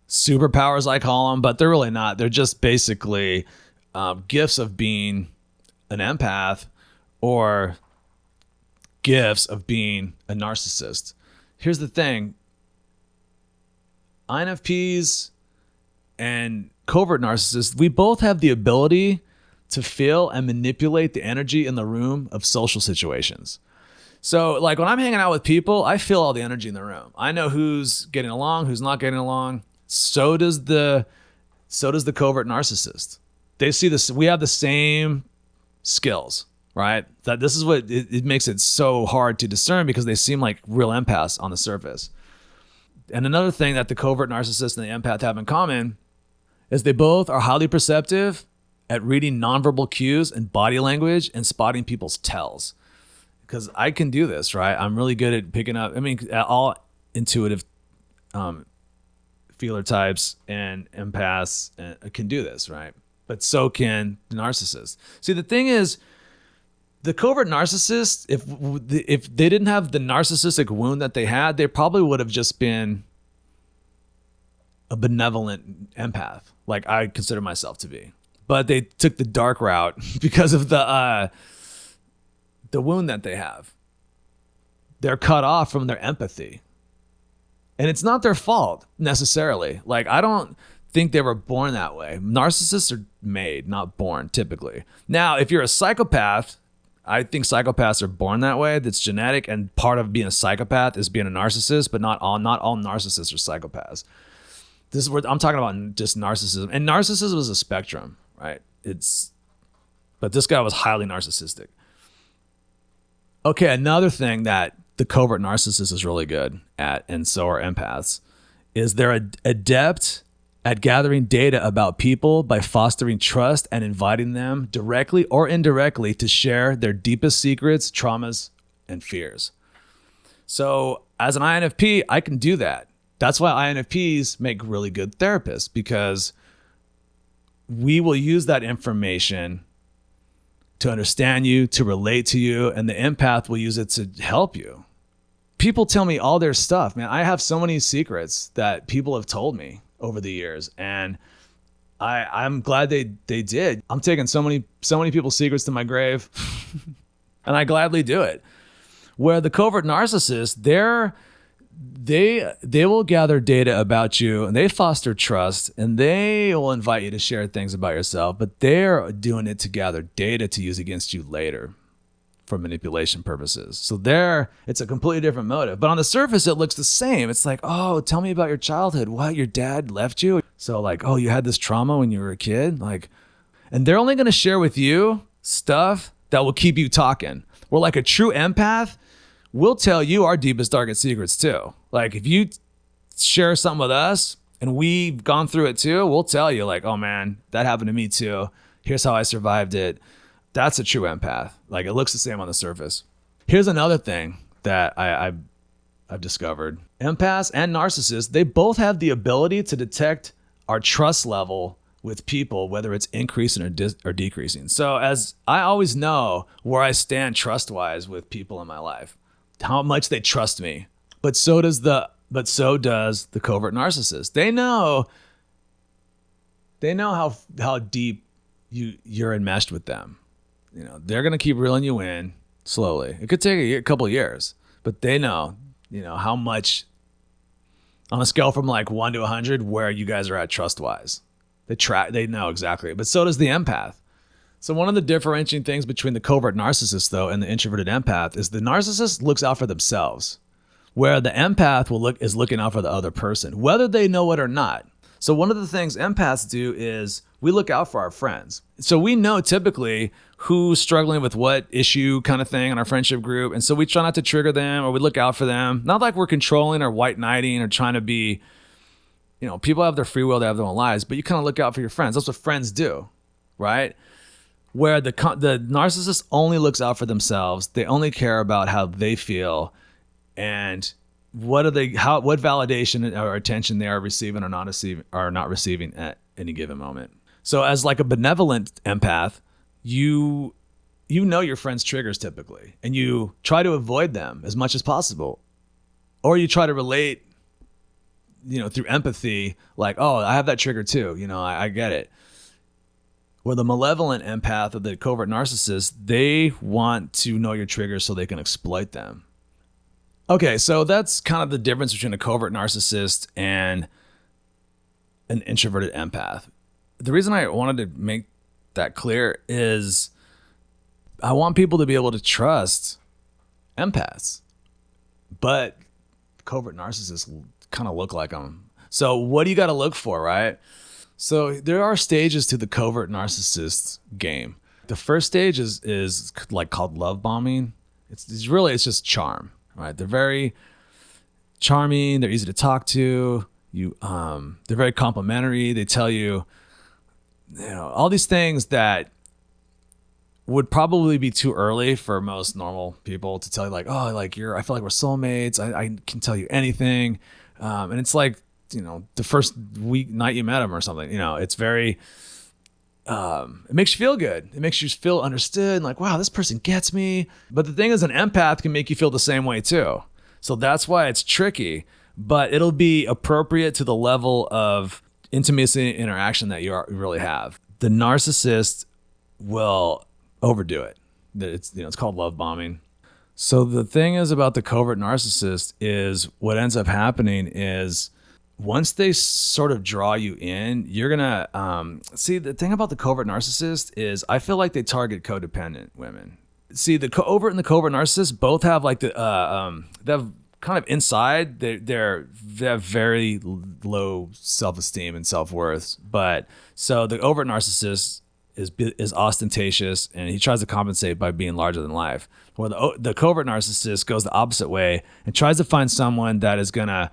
superpowers, I call them, but they're really not. They're just basically gifts of being an empath, or gifts of being a narcissist. Here's the thing. INFPs and covert narcissists, we both have the ability to feel and manipulate the energy in the room of social situations. So like when I'm hanging out with people, I feel all the energy in the room. I know who's getting along, who's not getting along. So does the covert narcissist. They see this. We have the same skills, right? That this is what it makes it so hard to discern, because they seem like real empaths on the surface. And another thing that the covert narcissist and the empath have in common is they both are highly perceptive at reading nonverbal cues and body language and spotting people's tells. Because I can do this, right? I'm really good at picking up, all intuitive feeler types and empaths can do this, right? But so can the narcissist. See, the thing is, the covert narcissist, if they didn't have the narcissistic wound that they had, they probably would have just been a benevolent empath, like I consider myself to be. But they took the dark route because of the wound that they have. They're cut off from their empathy. And it's not their fault necessarily. Like, I don't think they were born that way. Narcissists are made, not born, typically. Now, if you're a psychopath, I think psychopaths are born that way. That's genetic, and part of being a psychopath is being a narcissist, but not all narcissists are psychopaths. This is where I'm talking about just narcissism. And narcissism is a spectrum, right? But this guy was highly narcissistic. Okay, another thing that the covert narcissist is really good at, and so are empaths, is they're adept at gathering data about people by fostering trust and inviting them directly or indirectly to share their deepest secrets, traumas, and fears. So as an INFP, I can do that. That's why INFPs make really good therapists, because we will use that information to understand you, to relate to you, and the empath will use it to help you. People tell me all their stuff, man. I have so many secrets that people have told me over the years, and I'm glad they did. I'm taking so many people's secrets to my grave, and I gladly do it. Where the covert narcissist, they will gather data about you, and they foster trust, and they will invite you to share things about yourself, but they're doing it to gather data to use against you later for manipulation purposes. So it's a completely different motive. But on the surface, it looks the same. It's like, oh, tell me about your childhood. What, your dad left you? So like, oh, you had this trauma when you were a kid? Like, and they're only going to share with you stuff that will keep you talking. We're like a true empath. We'll tell you our deepest, darkest secrets too. Like if you share something with us and we've gone through it too, we'll tell you like, oh man, that happened to me too. Here's how I survived it. That's a true empath. Like it looks the same on the surface. Here's another thing that I've discovered. Empaths and narcissists, they both have the ability to detect our trust level with people, whether it's increasing or decreasing. So as I always know where I stand trust-wise with people in my life, how much they trust me. But so does the covert narcissist. They know how deep you're enmeshed with them. You know, they're gonna keep reeling you in slowly. It could take a couple of years, but they know How much on a scale from like 1 to 100, where you guys are at trust-wise. They know exactly, but so does the empath. So one of the differentiating things between the covert narcissist, though, and the introverted empath is the narcissist looks out for themselves, where the empath is looking out for the other person, whether they know it or not. So one of the things empaths do is we look out for our friends. So we know typically who's struggling with what issue kind of thing in our friendship group. And so we try not to trigger them, or we look out for them. Not like we're controlling or white knighting or trying to be, people have their free will, they have their own lives, but you kind of look out for your friends. That's what friends do, right? Where the narcissist only looks out for themselves. They only care about how they feel and what validation or attention they are receiving or not receiving at any given moment. So as like a benevolent empath, you know your friends' triggers typically, and you try to avoid them as much as possible, or you try to relate, through empathy, like, oh, I have that trigger too. I get it. Where the malevolent empath or the covert narcissist, they want to know your triggers so they can exploit them. Okay, so that's kind of the difference between a covert narcissist and an introverted empath. The reason I wanted to make that clear is I want people to be able to trust empaths, but covert narcissists kind of look like them. So what do you got to look for, right? So there are stages to the covert narcissist game. The first stage is like called love bombing. It's just charm, right? They're very charming. They're easy to talk to. They're very complimentary. They tell you, all these things that would probably be too early for most normal people to tell you, like, oh, like I feel like we're soulmates. I can tell you anything. And it's like, the first night you met him or something, it's very, it makes you feel good. It makes you feel understood and like, wow, this person gets me. But the thing is, an empath can make you feel the same way too. So that's why it's tricky, but it'll be appropriate to the level of intimacy and interaction that you really have. The narcissist will overdo it. It's called love bombing. So the thing is about the covert narcissist is what ends up happening is once they sort of draw you in, you're gonna see, the thing about the covert narcissist is I feel like they target codependent women. See, the overt and the covert narcissist both have like they have kind of inside they have very low self-esteem and self-worth. But so the overt narcissist is ostentatious, and he tries to compensate by being larger than life. Where the covert narcissist goes the opposite way and tries to find someone that is gonna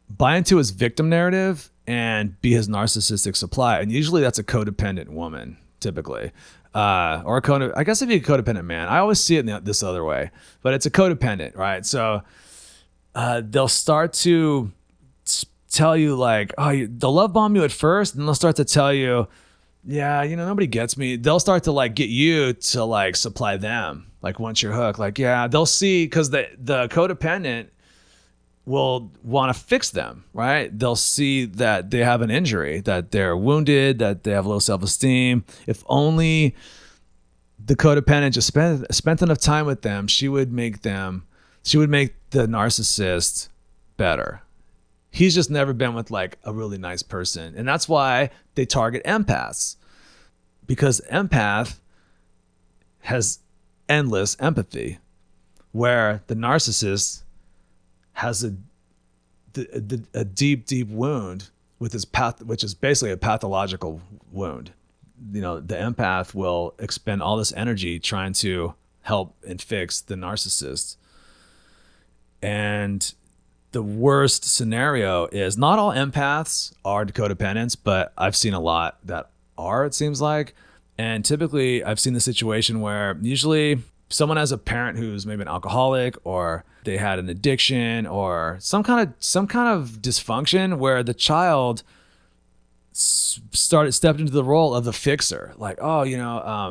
buy into his victim narrative and be his narcissistic supply. And usually that's a codependent woman, typically. Or I guess it'd be a codependent man. I always see it this other way, but it's a codependent, right? So they'll start to tell you like, oh, they'll love bomb you at first, and they'll start to tell you, yeah, nobody gets me. They'll start to like get you to like supply them. Like once you're hooked, like, yeah, they'll see, because the codependent will want to fix them, right? They'll see that they have an injury, that they're wounded, that they have low self-esteem. If only the codependent just spent enough time with them, she would make the narcissist better. He's just never been with like a really nice person. And that's why they target empaths, because empath has endless empathy, where the narcissist has a deep wound with his which is basically a pathological wound. The empath will expend all this energy trying to help and fix the narcissist. And the worst scenario is, not all empaths are codependents, but I've seen a lot that are, it seems like. And typically I've seen the situation where usually someone has a parent who's maybe an alcoholic, or they had an addiction, or some kind of dysfunction, where the child stepped into the role of the fixer. Like, oh,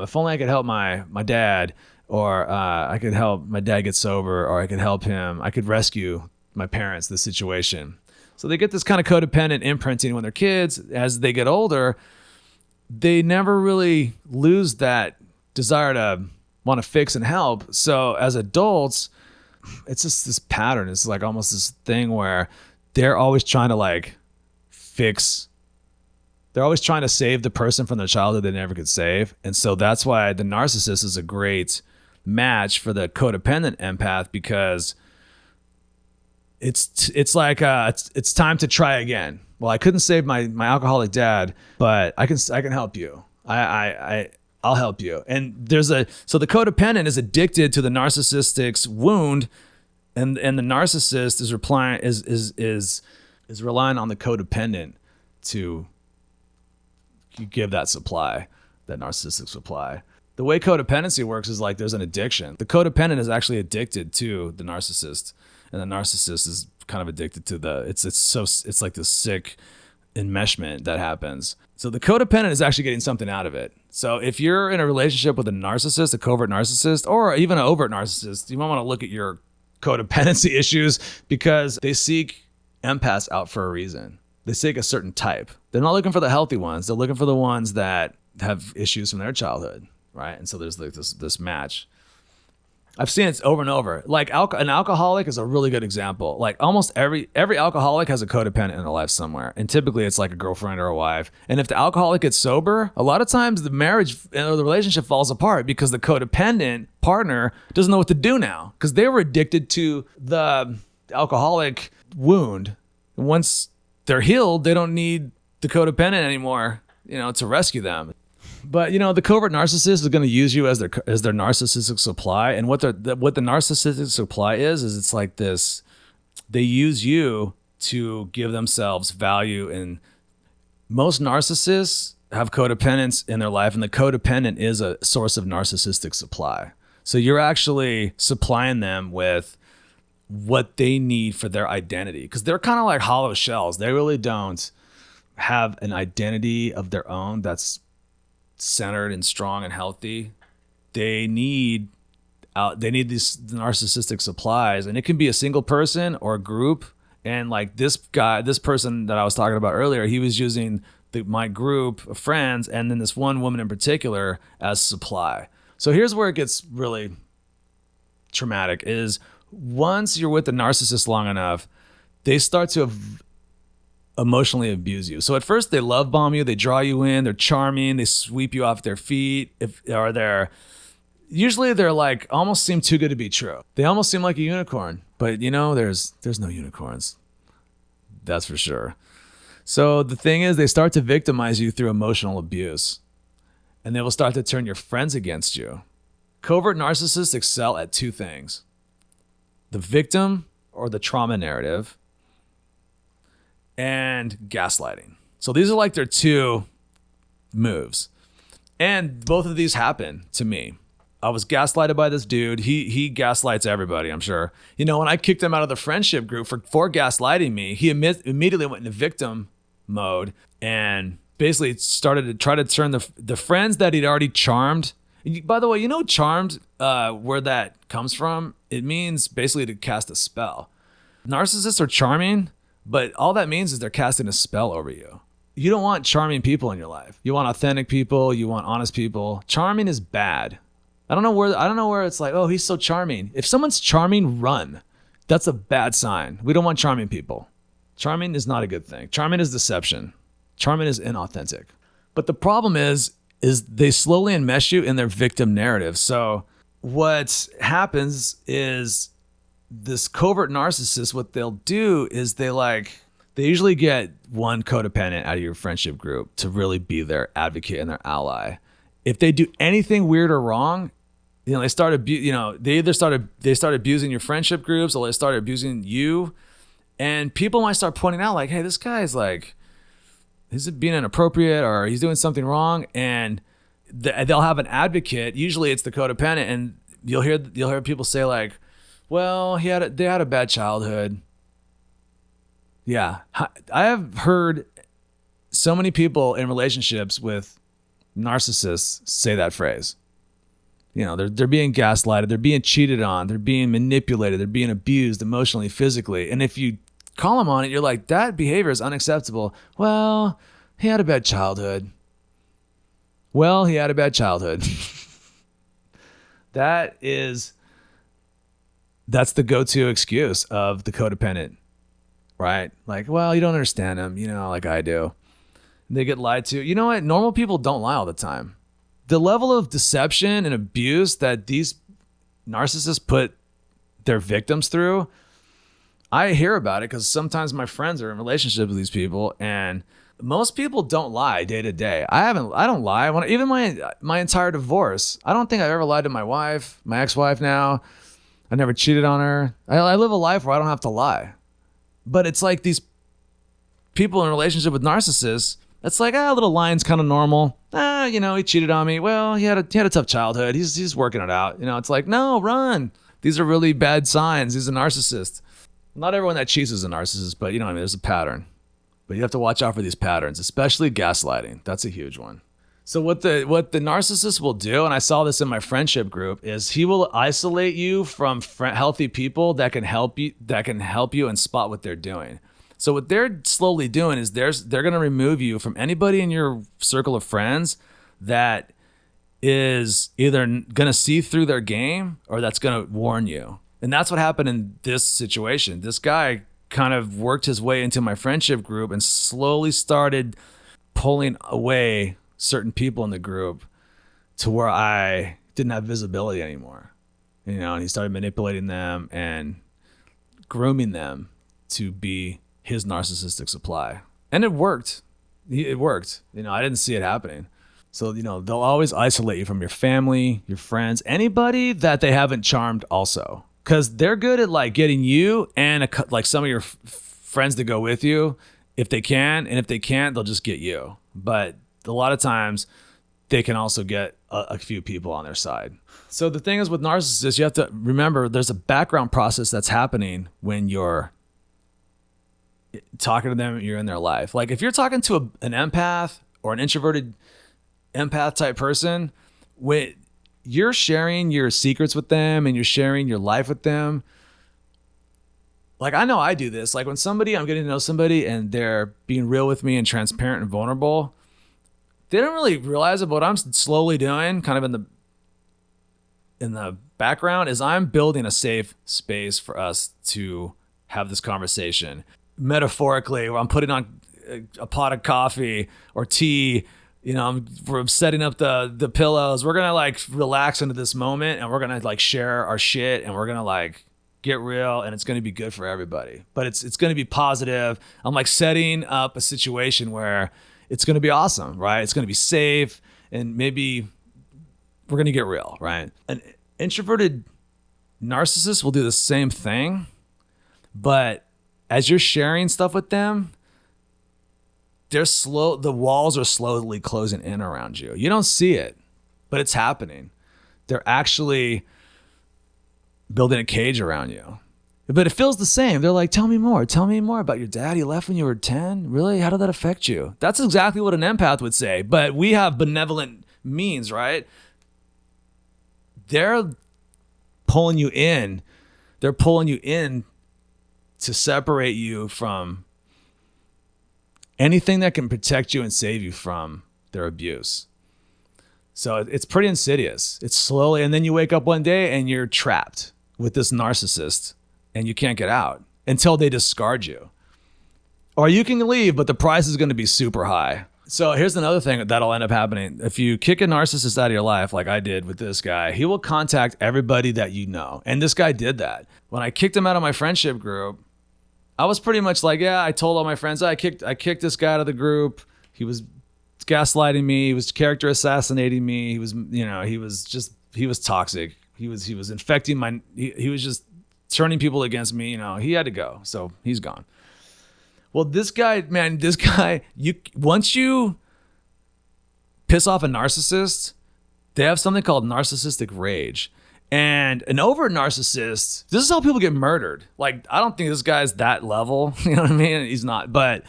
if only I could help my dad, or I could help my dad get sober, or I could help him, I could rescue my parents, the situation. So they get this kind of codependent imprinting when they're kids. As they get older, they never really lose that desire to want to fix and help. So as adults, it's just this pattern. It's like almost this thing where they're always trying to like fix, they're always trying to save the person from their childhood they never could save. And so that's why the narcissist is a great match for the codependent empath, because it's like it's time to try again. Well, I couldn't save my alcoholic dad, but I can help you. I'll help you. And so the codependent is addicted to the narcissistic's wound, and the narcissist is relying on the codependent to give that supply, that narcissistic supply. The way codependency works is like there's an addiction. The codependent is actually addicted to the narcissist, and the narcissist is kind of addicted to it's like this sick enmeshment that happens. So the codependent is actually getting something out of it. So if you're in a relationship with a narcissist, a covert narcissist, or even an overt narcissist, you might want to look at your codependency issues, because they seek empaths out for a reason. They seek a certain type. They're not looking for the healthy ones. They're looking for the ones that have issues from their childhood, right? And so there's like this match. I've seen it over and over. Like an alcoholic is a really good example. Like almost every alcoholic has a codependent in their life somewhere. And typically it's like a girlfriend or a wife. And if the alcoholic gets sober, a lot of times the marriage or the relationship falls apart because the codependent partner doesn't know what to do now, because they were addicted to the alcoholic wound. Once they're healed, they don't need the codependent anymore, to rescue them. But the covert narcissist is going to use you as their narcissistic supply. And what the narcissistic supply is it's like this: they use you to give themselves value. And most narcissists have codependents in their life, and the codependent is a source of narcissistic supply. So you're actually supplying them with what they need for their identity, because they're kind of like hollow shells. They really don't have an identity of their own that's centered and strong and healthy. They need these narcissistic supplies, and it can be a single person or a group. And like this person that I was talking about earlier, he was using my group of friends and then this one woman in particular as supply. So here's where it gets really traumatic: is once you're with the narcissist long enough, they start to emotionally abuse you. So at first they love bomb you, they draw you in, they're charming, they sweep you off their feet, usually they're like almost seem too good to be true. They almost seem like a unicorn, but there's no unicorns. That's for sure. So the thing is, they start to victimize you through emotional abuse, and they will start to turn your friends against you. Covert narcissists excel at two things: the victim or the trauma narrative, and gaslighting. So these are like their two moves. And both of these happened to me. I was gaslighted by this dude. He gaslights everybody, I'm sure. When I kicked him out of the friendship group for gaslighting me, he immediately went into victim mode and basically started to try to turn the friends that he'd already charmed. By the way, charmed, where that comes from? It means basically to cast a spell. Narcissists are charming, but all that means is they're casting a spell over you. You don't want charming people in your life. You want authentic people. You want honest people. Charming is bad. I don't know where it's like, oh, he's so charming. If someone's charming, run. That's a bad sign. We don't want charming people. Charming is not a good thing. Charming is deception. Charming is inauthentic. But the problem is they slowly enmesh you in their victim narrative. So what happens is, this covert narcissist, what they'll do is they usually get one codependent out of your friendship group to really be their advocate and their ally. If they do anything weird or wrong, they start abusing your friendship groups, or they start abusing you, and people might start pointing out like, hey, this guy's like, he's being inappropriate or he's doing something wrong, and they'll have an advocate. Usually it's the codependent, and you'll hear people say like, well, they had a bad childhood. Yeah. I have heard so many people in relationships with narcissists say that phrase. They're being gaslighted, they're being cheated on, they're being manipulated, they're being abused emotionally, physically. And if you call them on it, you're like, that behavior is unacceptable. Well, he had a bad childhood. That is That's the go-to excuse of the codependent, right? Like, well, you don't understand them, like I do. They get lied to. You know what? Normal people don't lie all the time. The level of deception and abuse that these narcissists put their victims through, I hear about it because sometimes my friends are in relationships with these people, and most people don't lie day to day. I don't lie. Even my entire divorce, I don't think I've ever lied to my wife, my ex-wife now. I never cheated on her. I live a life where I don't have to lie. But it's like these people in a relationship with narcissists, it's like, a little lying's kind of normal. He cheated on me. Well, he had a tough childhood. He's working it out. It's like, no, run. These are really bad signs. He's a narcissist. Not everyone that cheats is a narcissist, but there's a pattern. But you have to watch out for these patterns, especially gaslighting. That's a huge one. So what the narcissist will do, and I saw this in my friendship group, is he will isolate you from healthy people that can help you and spot what they're doing. So what they're slowly doing is they're going to remove you from anybody in your circle of friends that is either going to see through their game or that's going to warn you. And that's what happened in this situation. This guy kind of worked his way into my friendship group and slowly started pulling away certain people in the group to where I didn't have visibility anymore. And he started manipulating them and grooming them to be his narcissistic supply. And it worked. It worked. I didn't see it happening. So, they'll always isolate you from your family, your friends, anybody that they haven't charmed also. Because they're good at like getting you and like some of your friends to go with you if they can. And if they can't, they'll just get you. But a lot of times they can also get a few people on their side. So the thing is with narcissists, you have to remember there's a background process that's happening when you're talking to them, you're in their life. Like if you're talking to an empath or an introverted empath type person, when you're sharing your secrets with them and you're sharing your life with them, like I know I do this. Like when I'm getting to know somebody and they're being real with me and transparent and vulnerable, they don't really realize it, but what I'm slowly doing kind of in the background is I'm building a safe space for us to have this conversation. Metaphorically, where I'm putting on a pot of coffee or tea, we're setting up the pillows. We're gonna like relax into this moment, and we're gonna like share our shit, and we're gonna like get real, and it's gonna be good for everybody. But it's gonna be positive. I'm like setting up a situation where it's gonna be awesome, right? It's gonna be safe, and maybe we're gonna get real, right? An introverted narcissist will do the same thing, but as you're sharing stuff with them, the walls are slowly closing in around you. You don't see it, but it's happening. They're actually building a cage around you. But it feels the same. They're like, tell me more about your dad. He left when you were 10. Really? How did that affect you? That's exactly what an empath would say. But we have benevolent means, right? They're pulling you in. They're pulling you in to separate you from anything that can protect you and save you from their abuse. So it's pretty insidious. It's slowly, and then you wake up one day and you're trapped with this narcissist and you can't get out until they discard you. Or you can leave, but the price is going to be super high. So here's another thing that'll end up happening. If you kick a narcissist out of your life, like I did with this guy, he will contact everybody that you know. And this guy did that. When I kicked him out of my friendship group, I was pretty much like, yeah, I told all my friends, I kicked this guy out of the group. He was gaslighting me. He was character assassinating me. He was toxic. He was infecting he was just turning people against me. He had to go. So he's gone. Well, this guy, once you piss off a narcissist, they have something called narcissistic rage. And an overt narcissist, this is how people get murdered. Like, I don't think this guy's that level. You know what I mean? He's not. But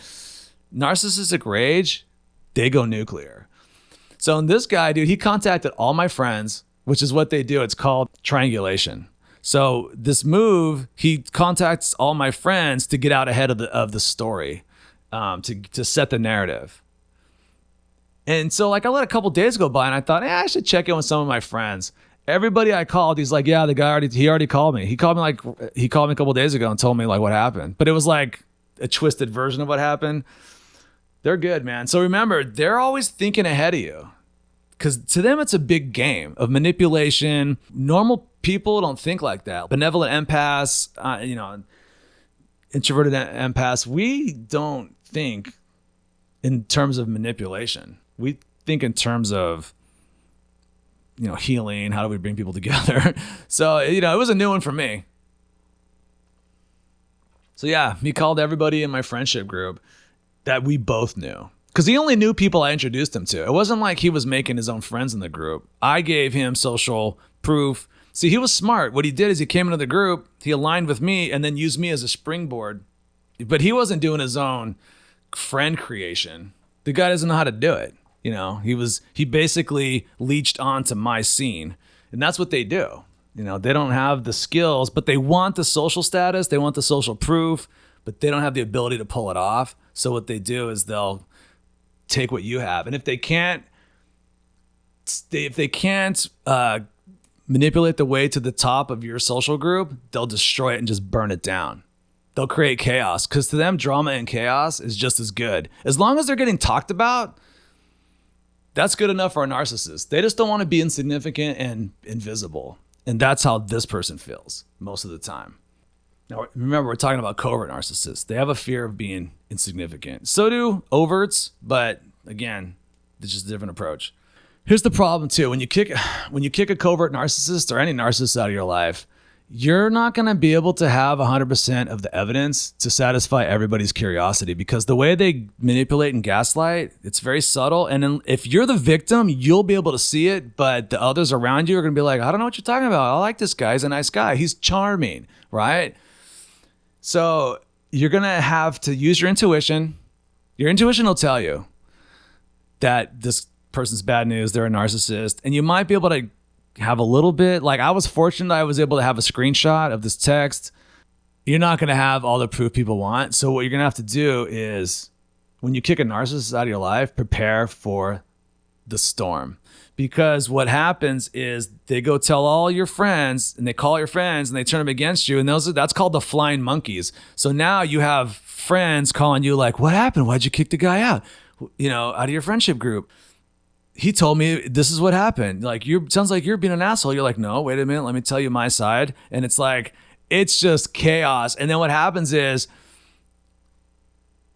narcissistic rage, they go nuclear. So in this guy, dude, he contacted all my friends, which is what they do. It's called triangulation. So this move, he contacts all my friends to get out ahead of the story, to set the narrative. And so like I let a couple days go by and I thought, I should check in with some of my friends. Everybody I called, he's like, yeah, the guy he already called me. He called me a couple days ago and told me like what happened. But it was like a twisted version of what happened. They're good, man. So remember, they're always thinking ahead of you. Because to them, it's a big game of manipulation. Normal people don't think like that. Benevolent empaths, introverted empaths, we don't think in terms of manipulation. We think in terms of healing. How do we bring people together? So, it was a new one for me. So yeah, he called everybody in my friendship group that we both knew. Because he only knew people I introduced him to. It wasn't like he was making his own friends in the group. I gave him social proof. See, he was smart. What he did is he came into the group, he aligned with me, and then used me as a springboard. But he wasn't doing his own friend creation. The guy doesn't know how to do it. He basically leached onto my scene. And that's what they do. They don't have the skills, but they want the social status. They want the social proof, but they don't have the ability to pull it off. So what they do is they'll take what you have. And if they can't manipulate the way to the top of your social group, they'll destroy it and just burn it down. They'll create chaos, because to them, drama and chaos is just as good. As long as they're getting talked about, that's good enough for a narcissist. They just don't want to be insignificant and invisible. And that's how this person feels most of the time. Now, remember, we're talking about covert narcissists. They have a fear of being insignificant. So do overts, but again, it's just a different approach. Here's the problem too. When you kick a covert narcissist or any narcissist out of your life, you're not going to be able to have 100% of the evidence to satisfy everybody's curiosity, because the way they manipulate and gaslight, it's very subtle. And then if you're the victim, you'll be able to see it, but the others around you are going to be like, I don't know what you're talking about. I like this guy. He's a nice guy. He's charming, right? So you're going to have to use your intuition. Your intuition will tell you that this person's bad news, they're a narcissist, and you might be able to have a little bit, like I was fortunate I was able to have a screenshot of this text. You're not going to have all the proof people want. So what you're going to have to do is, when you kick a narcissist out of your life, prepare for the storm. Because what happens is they go tell all your friends, and they call your friends, and they turn them against you. And that's called the flying monkeys. So now you have friends calling you like, what happened? Why'd you kick the guy out? Out of your friendship group. He told me this is what happened. Like, sounds like you're being an asshole. You're like, no, wait a minute. Let me tell you my side. And it's like, it's just chaos. And then what happens is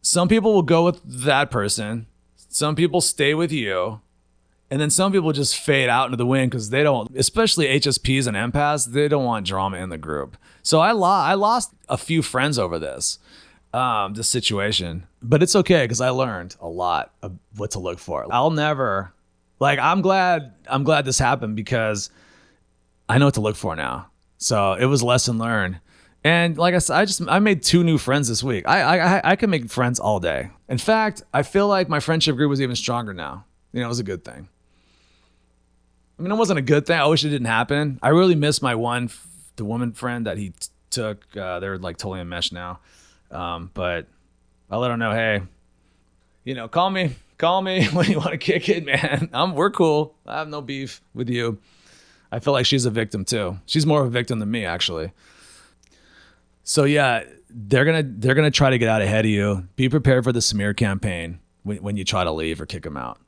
some people will go with that person. Some people stay with you. And then some people just fade out into the wind because they don't, especially HSPs and empaths, they don't want drama in the group. So I lost a few friends over this situation. But it's okay, because I learned a lot of what to look for. I'm glad this happened, because I know what to look for now. So it was lesson learned. And like I said, I made 2 new friends this week. I can make friends all day. In fact, I feel like my friendship group was even stronger now. It was a good thing. I mean, it wasn't a good thing. I wish it didn't happen. I really miss the woman friend that he took. They're like totally enmeshed now. But I'll let her know, hey, call me when you want to kick it, man. We're cool. I have no beef with you. I feel like she's a victim too. She's more of a victim than me, actually. So yeah, they're gonna try to get out ahead of you. Be prepared for the smear campaign when you try to leave or kick them out.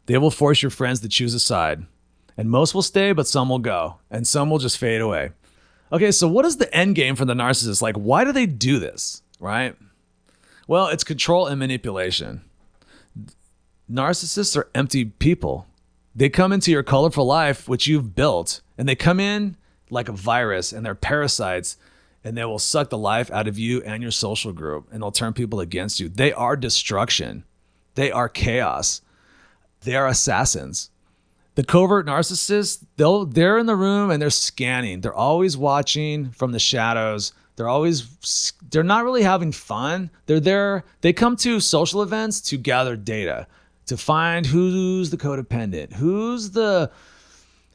They will force your friends to choose a side, and most will stay, but some will go, and some will just fade away. Okay, so what is the end game for the narcissist? Like, why do they do this, right? Well, it's control and manipulation. Narcissists are empty people. They come into your colorful life, which you've built, and they come in like a virus, and they're parasites, and they will suck the life out of you and your social group, and they'll turn people against you. They are destruction. They are chaos. They are assassins. The covert narcissists, they're in the room and they're scanning. They're always watching from the shadows. They're not really having fun. They're there. They come to social events to gather data, to find who's the codependent, who's the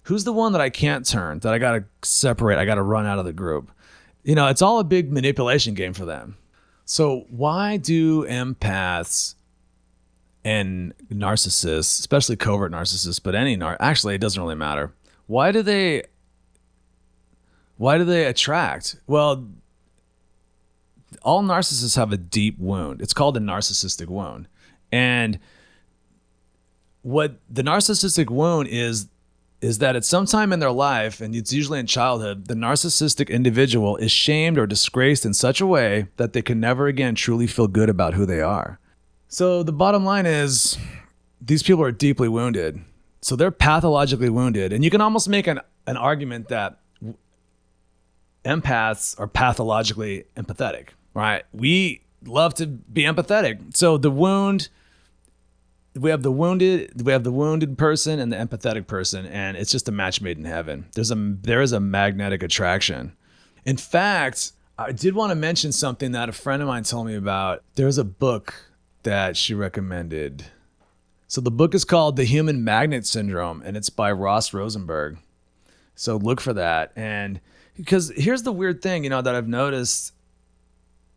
one that I can't turn, that I got to separate. I got to run out of the group. It's all a big manipulation game for them. So why do empaths and narcissists, especially covert narcissists, but actually it doesn't really matter. Why do they attract? Well, all narcissists have a deep wound. It's called a narcissistic wound. And what the narcissistic wound is that at some time in their life, and it's usually in childhood, the narcissistic individual is shamed or disgraced in such a way that they can never again truly feel good about who they are. So the bottom line is these people are deeply wounded. So they're pathologically wounded. And you can almost make an argument that empaths are pathologically empathetic, right? We love to be empathetic. So the wound, we have the wounded person and the empathetic person, and it's just a match made in heaven. There is a magnetic attraction. In fact, I did want to mention something that a friend of mine told me about. There's a book that she recommended. So the book is called The Human Magnet Syndrome, and it's by Ross Rosenberg. So look for that. And because here's the weird thing, that I've noticed,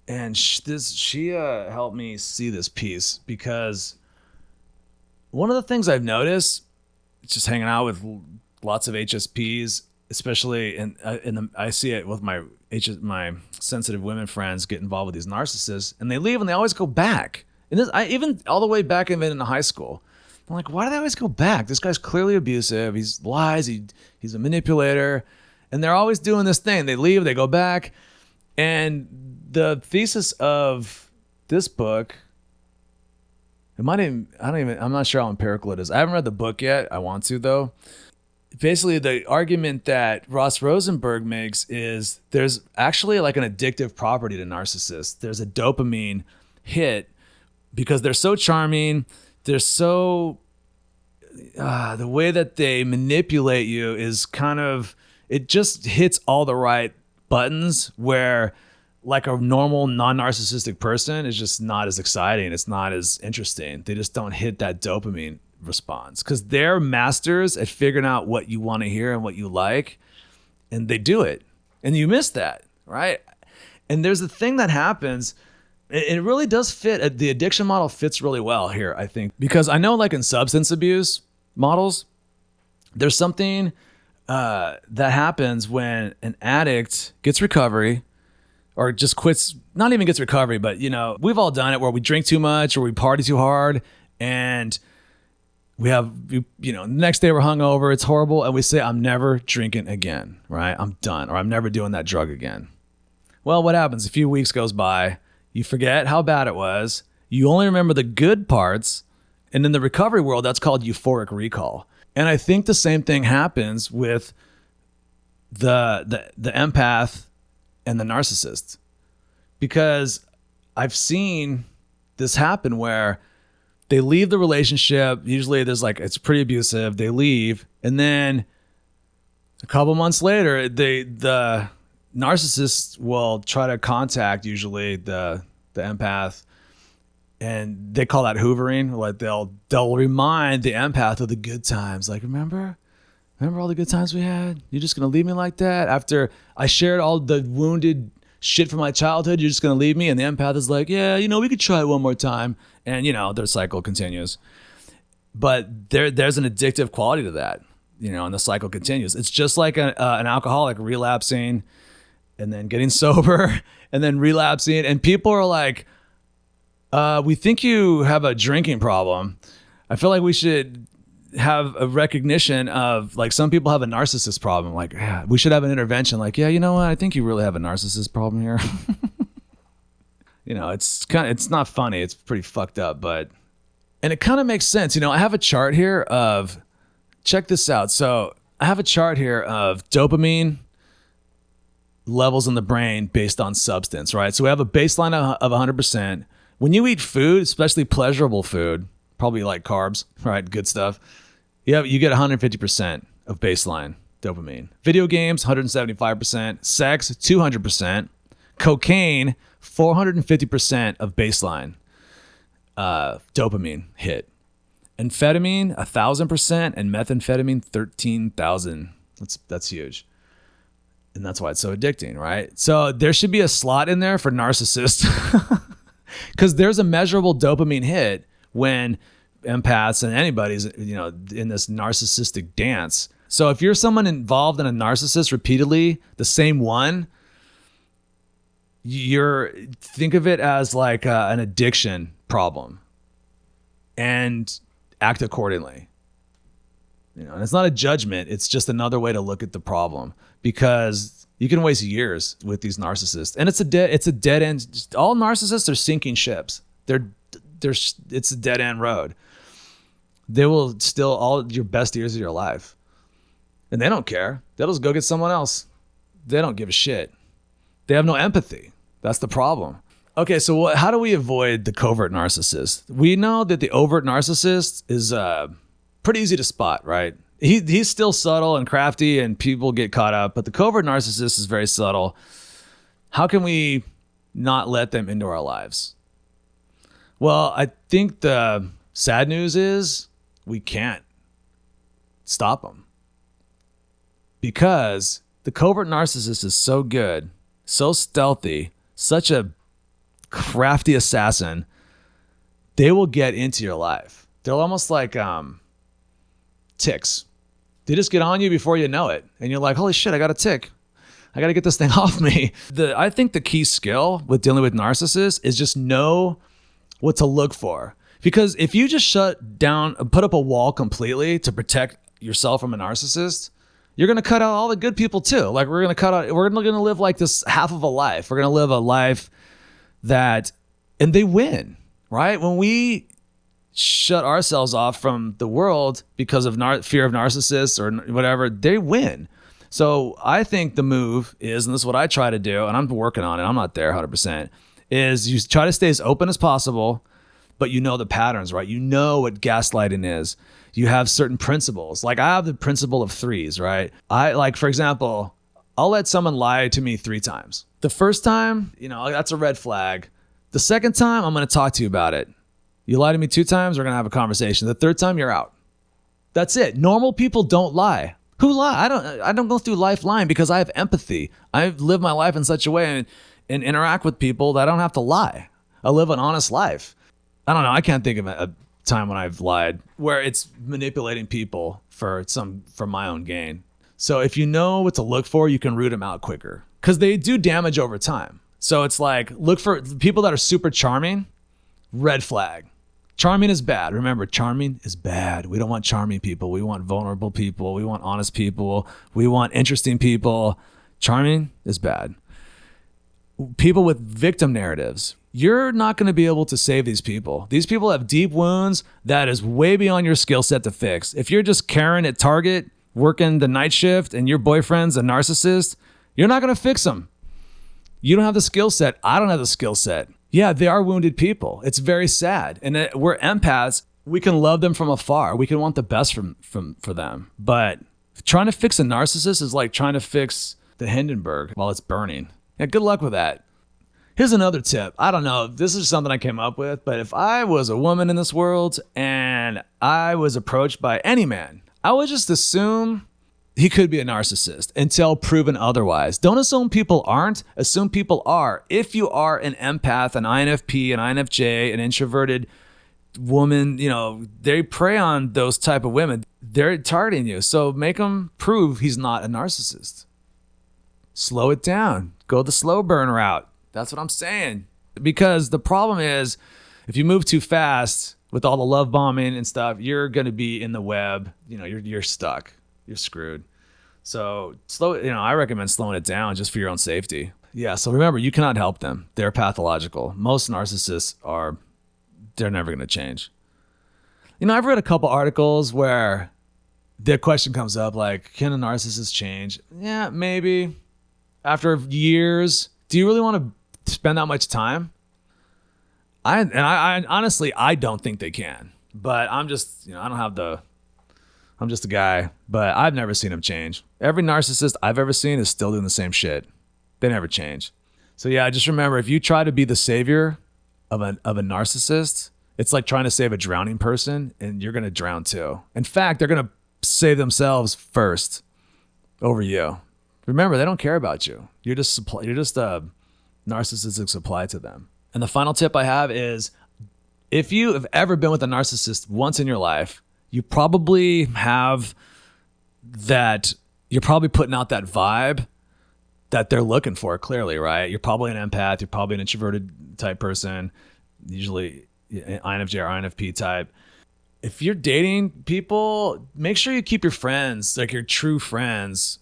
and she helped me see this piece, because one of the things I've noticed, just hanging out with lots of HSPs, especially I see it with my sensitive women friends get involved with these narcissists, and they leave and they always go back. And even all the way back even in high school, I'm like, why do they always go back? This guy's clearly abusive. He's lies. He's a manipulator, and they're always doing this thing. They leave, they go back, and the thesis of this book, I'm not sure how empirical it is. I haven't read the book yet. I want to though. Basically, the argument that Ross Rosenberg makes is there's actually like an addictive property to narcissists. There's a dopamine hit because they're so charming. They're so, the way that they manipulate you is it just hits all the right buttons, where like a normal non-narcissistic person is just not as exciting. It's not as interesting. They just don't hit that dopamine response because they're masters at figuring out what you want to hear and what you like. And they do it. And you miss that, right? And there's a thing that happens. It really does fit. The addiction model fits really well here, I think, because I know like in substance abuse models, there's something that happens when an addict gets recovery, or just quits, not even gets recovery, but we've all done it where we drink too much or we party too hard, and we have, the next day we're hungover, it's horrible, and we say, I'm never drinking again, right? I'm done, or I'm never doing that drug again. Well, what happens? A few weeks goes by, you forget how bad it was, you only remember the good parts, and in the recovery world, that's called euphoric recall. And I think the same thing happens with the empath and the narcissist, because I've seen this happen where they leave the relationship. Usually it's pretty abusive. They leave, and then a couple months later, the narcissist will try to contact usually the empath, and they call that hoovering. Like they'll remind the empath of the good times. Like, remember all the good times we had? You're just going to leave me like that? After I shared all the wounded shit from my childhood, you're just going to leave me? And the empath is like, yeah, we could try it one more time. And, their cycle continues. But there's an addictive quality to that, and the cycle continues. It's just like an alcoholic relapsing and then getting sober and then relapsing. And people are like, we think you have a drinking problem. I feel like we should have a recognition of, like, some people have a narcissist problem. Like, yeah, we should have an intervention. Like, yeah, you know what? I think you really have a narcissist problem here. It's not funny. It's pretty fucked up, and it kind of makes sense. I have a chart here of, check this out. So I have a chart here of dopamine levels in the brain based on substance, right? So we have a baseline of 100%. When you eat food, especially pleasurable food, probably like carbs, right? Good stuff. You get 150% of baseline dopamine. Video games, 175%. Sex, 200%. Cocaine, 450% of baseline dopamine hit. Amphetamine, 1,000%, and methamphetamine, 13,000. That's huge. And that's why it's so addicting, right? So there should be a slot in there for narcissists, because there's a measurable dopamine hit when empaths and anybody's, in this narcissistic dance. So if you're someone involved in a narcissist repeatedly, the same one, think of it as like an addiction problem and act accordingly. And it's not a judgment. It's just another way to look at the problem, because you can waste years with these narcissists, and it's a dead end. All narcissists are sinking ships. It's a dead end road. They will steal all your best years of your life, and they don't care. They'll just go get someone else. They don't give a shit. They have no empathy. That's the problem. Okay, so how do we avoid the covert narcissist? We know that the overt narcissist is pretty easy to spot, right? He's still subtle and crafty, and people get caught up, but the covert narcissist is very subtle. How can we not let them into our lives? Well, I think the sad news is we can't stop them, because the covert narcissist is so good, so stealthy, such a crafty assassin. They will get into your life. They're almost like ticks. They just get on you before you know it, and you're like, holy shit, I got a tick. I got to get this thing off me. I think the key skill with dealing with narcissists is just know what to look for. Because if you just shut down, put up a wall completely to protect yourself from a narcissist, you're going to cut out all the good people too. Like we're going to live like this half of a life. We're going to live a life and they win, right? When we shut ourselves off from the world because of fear of narcissists or whatever, they win. So I think the move is, and this is what I try to do, and I'm working on it, I'm not there 100%, is you try to stay as open as possible, but you know the patterns, right? You know what gaslighting is. You have certain principles. Like I have the principle of threes, right? For example, I'll let someone lie to me 3 times. The first time, that's a red flag. The second time, I'm going to talk to you about it. You lie to me 2 times, we're going to have a conversation. The third time, you're out. That's it. Normal people don't lie. Who lie? I don't go through life lying because I have empathy. I live my life in such a way and interact with people that I don't have to lie. I live an honest life. I don't know. I can't think of a time when I've lied where it's manipulating people for my own gain. So if you know what to look for, you can root them out quicker, because they do damage over time. So it's like, look for people that are super charming. Red flag. Charming is bad. Remember, charming is bad. We don't want charming people. We want vulnerable people. We want honest people. We want interesting people. Charming is bad. People with victim narratives. You're not going to be able to save these people. These people have deep wounds that is way beyond your skill set to fix. If you're just Karen at Target working the night shift and your boyfriend's a narcissist, you're not going to fix them. You don't have the skill set. I don't have the skill set. Yeah, they are wounded people. It's very sad. And we're empaths. We can love them from afar. We can want the best for them. But trying to fix a narcissist is like trying to fix the Hindenburg while it's burning. Yeah, good luck with that. Here's another tip. I don't know. This is something I came up with. But if I was a woman in this world and I was approached by any man, I would just assume he could be a narcissist until proven otherwise. Don't assume people aren't. Assume people are. If you are an empath, an INFP, an INFJ, an introverted woman, they prey on those type of women. They're targeting you. So make them prove he's not a narcissist. Slow it down. Go the slow burn route. That's what I'm saying. Because the problem is, if you move too fast with all the love bombing and stuff, you're going to be in the web. You're stuck. You're screwed. So I recommend slowing it down just for your own safety. Yeah. So remember, you cannot help them. They're pathological. Most narcissists they're never going to change. I've read a couple articles where the question comes up like, can a narcissist change? Yeah, maybe. After years, do you really want to spend that much time? I honestly, I don't think they can, but I'm just, I'm just a guy, but I've never seen them change. Every narcissist I've ever seen is still doing the same shit. They never change. So yeah, just remember, if you try to be the savior of a narcissist, it's like trying to save a drowning person, and you're going to drown too. In fact, they're going to save themselves first over you. Remember, they don't care about you. You're just a narcissistic supply to them. And the final tip I have is, if you have ever been with a narcissist once in your life, you probably have that you're probably putting out that vibe that they're looking for, clearly, right? You're probably an empath. You're probably an introverted type person, usually INFJ or INFP type. If you're dating people, make sure you keep your friends, like your true friends.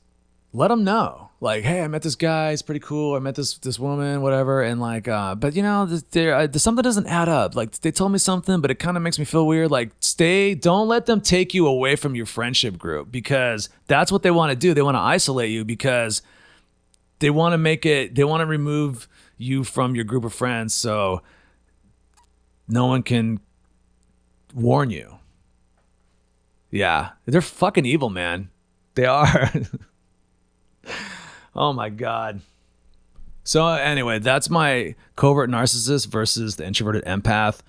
Let them know, like, hey, I met this guy, he's pretty cool. I met this woman, whatever, and like, but you know, there's something doesn't add up. Like, they told me something, but it kind of makes me feel weird. Like, don't let them take you away from your friendship group, because that's what they want to do. They want to isolate you because they want to remove you from your group of friends, so no one can warn you. Yeah, they're fucking evil, man. They are. Oh my God. So anyway, that's my covert narcissist versus the introverted empath.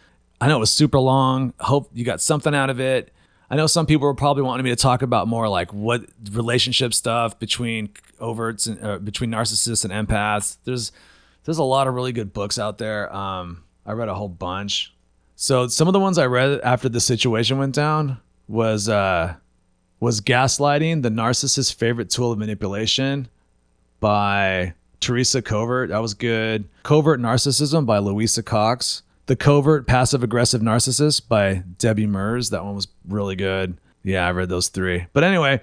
I know it was super long. Hope you got something out of it. I know some people were probably wanting me to talk about more like what relationship stuff between coverts and between narcissists and empaths. There's a lot of really good books out there. I read a whole bunch. So some of the ones I read after the situation went down was Gaslighting, the Narcissist's Favorite Tool of Manipulation by Teresa Covert. That was good. Covert Narcissism by Louisa Cox. The Covert Passive Aggressive Narcissist by Debbie Mers. That one was really good. Yeah, I read those 3. But anyway,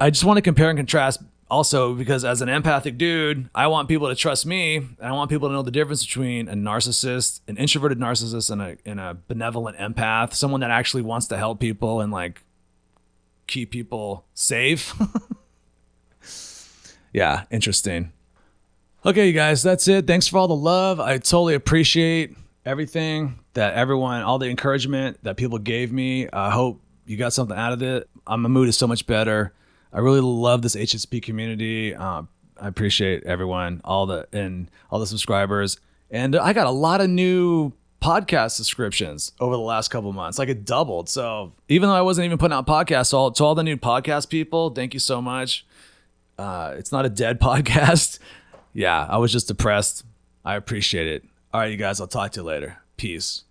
I just want to compare and contrast also, because as an empathic dude, I want people to trust me, and I want people to know the difference between a narcissist, an introverted narcissist, and a benevolent empath, someone that actually wants to help people and like keep people safe. Yeah, interesting. Okay, you guys, that's it. Thanks for all the love. I totally appreciate everything that everyone, all the encouragement that people gave me. I hope you got something out of it. My mood is so much better. I really love this HSP community. I appreciate everyone, all the subscribers. And I got a lot of new podcast subscriptions over the last couple of months. Like, it doubled. So even though I wasn't even putting out podcasts, to all the new podcast people, thank you so much. It's not a dead podcast. Yeah, I was just depressed. I appreciate it. All right, you guys, I'll talk to you later. Peace.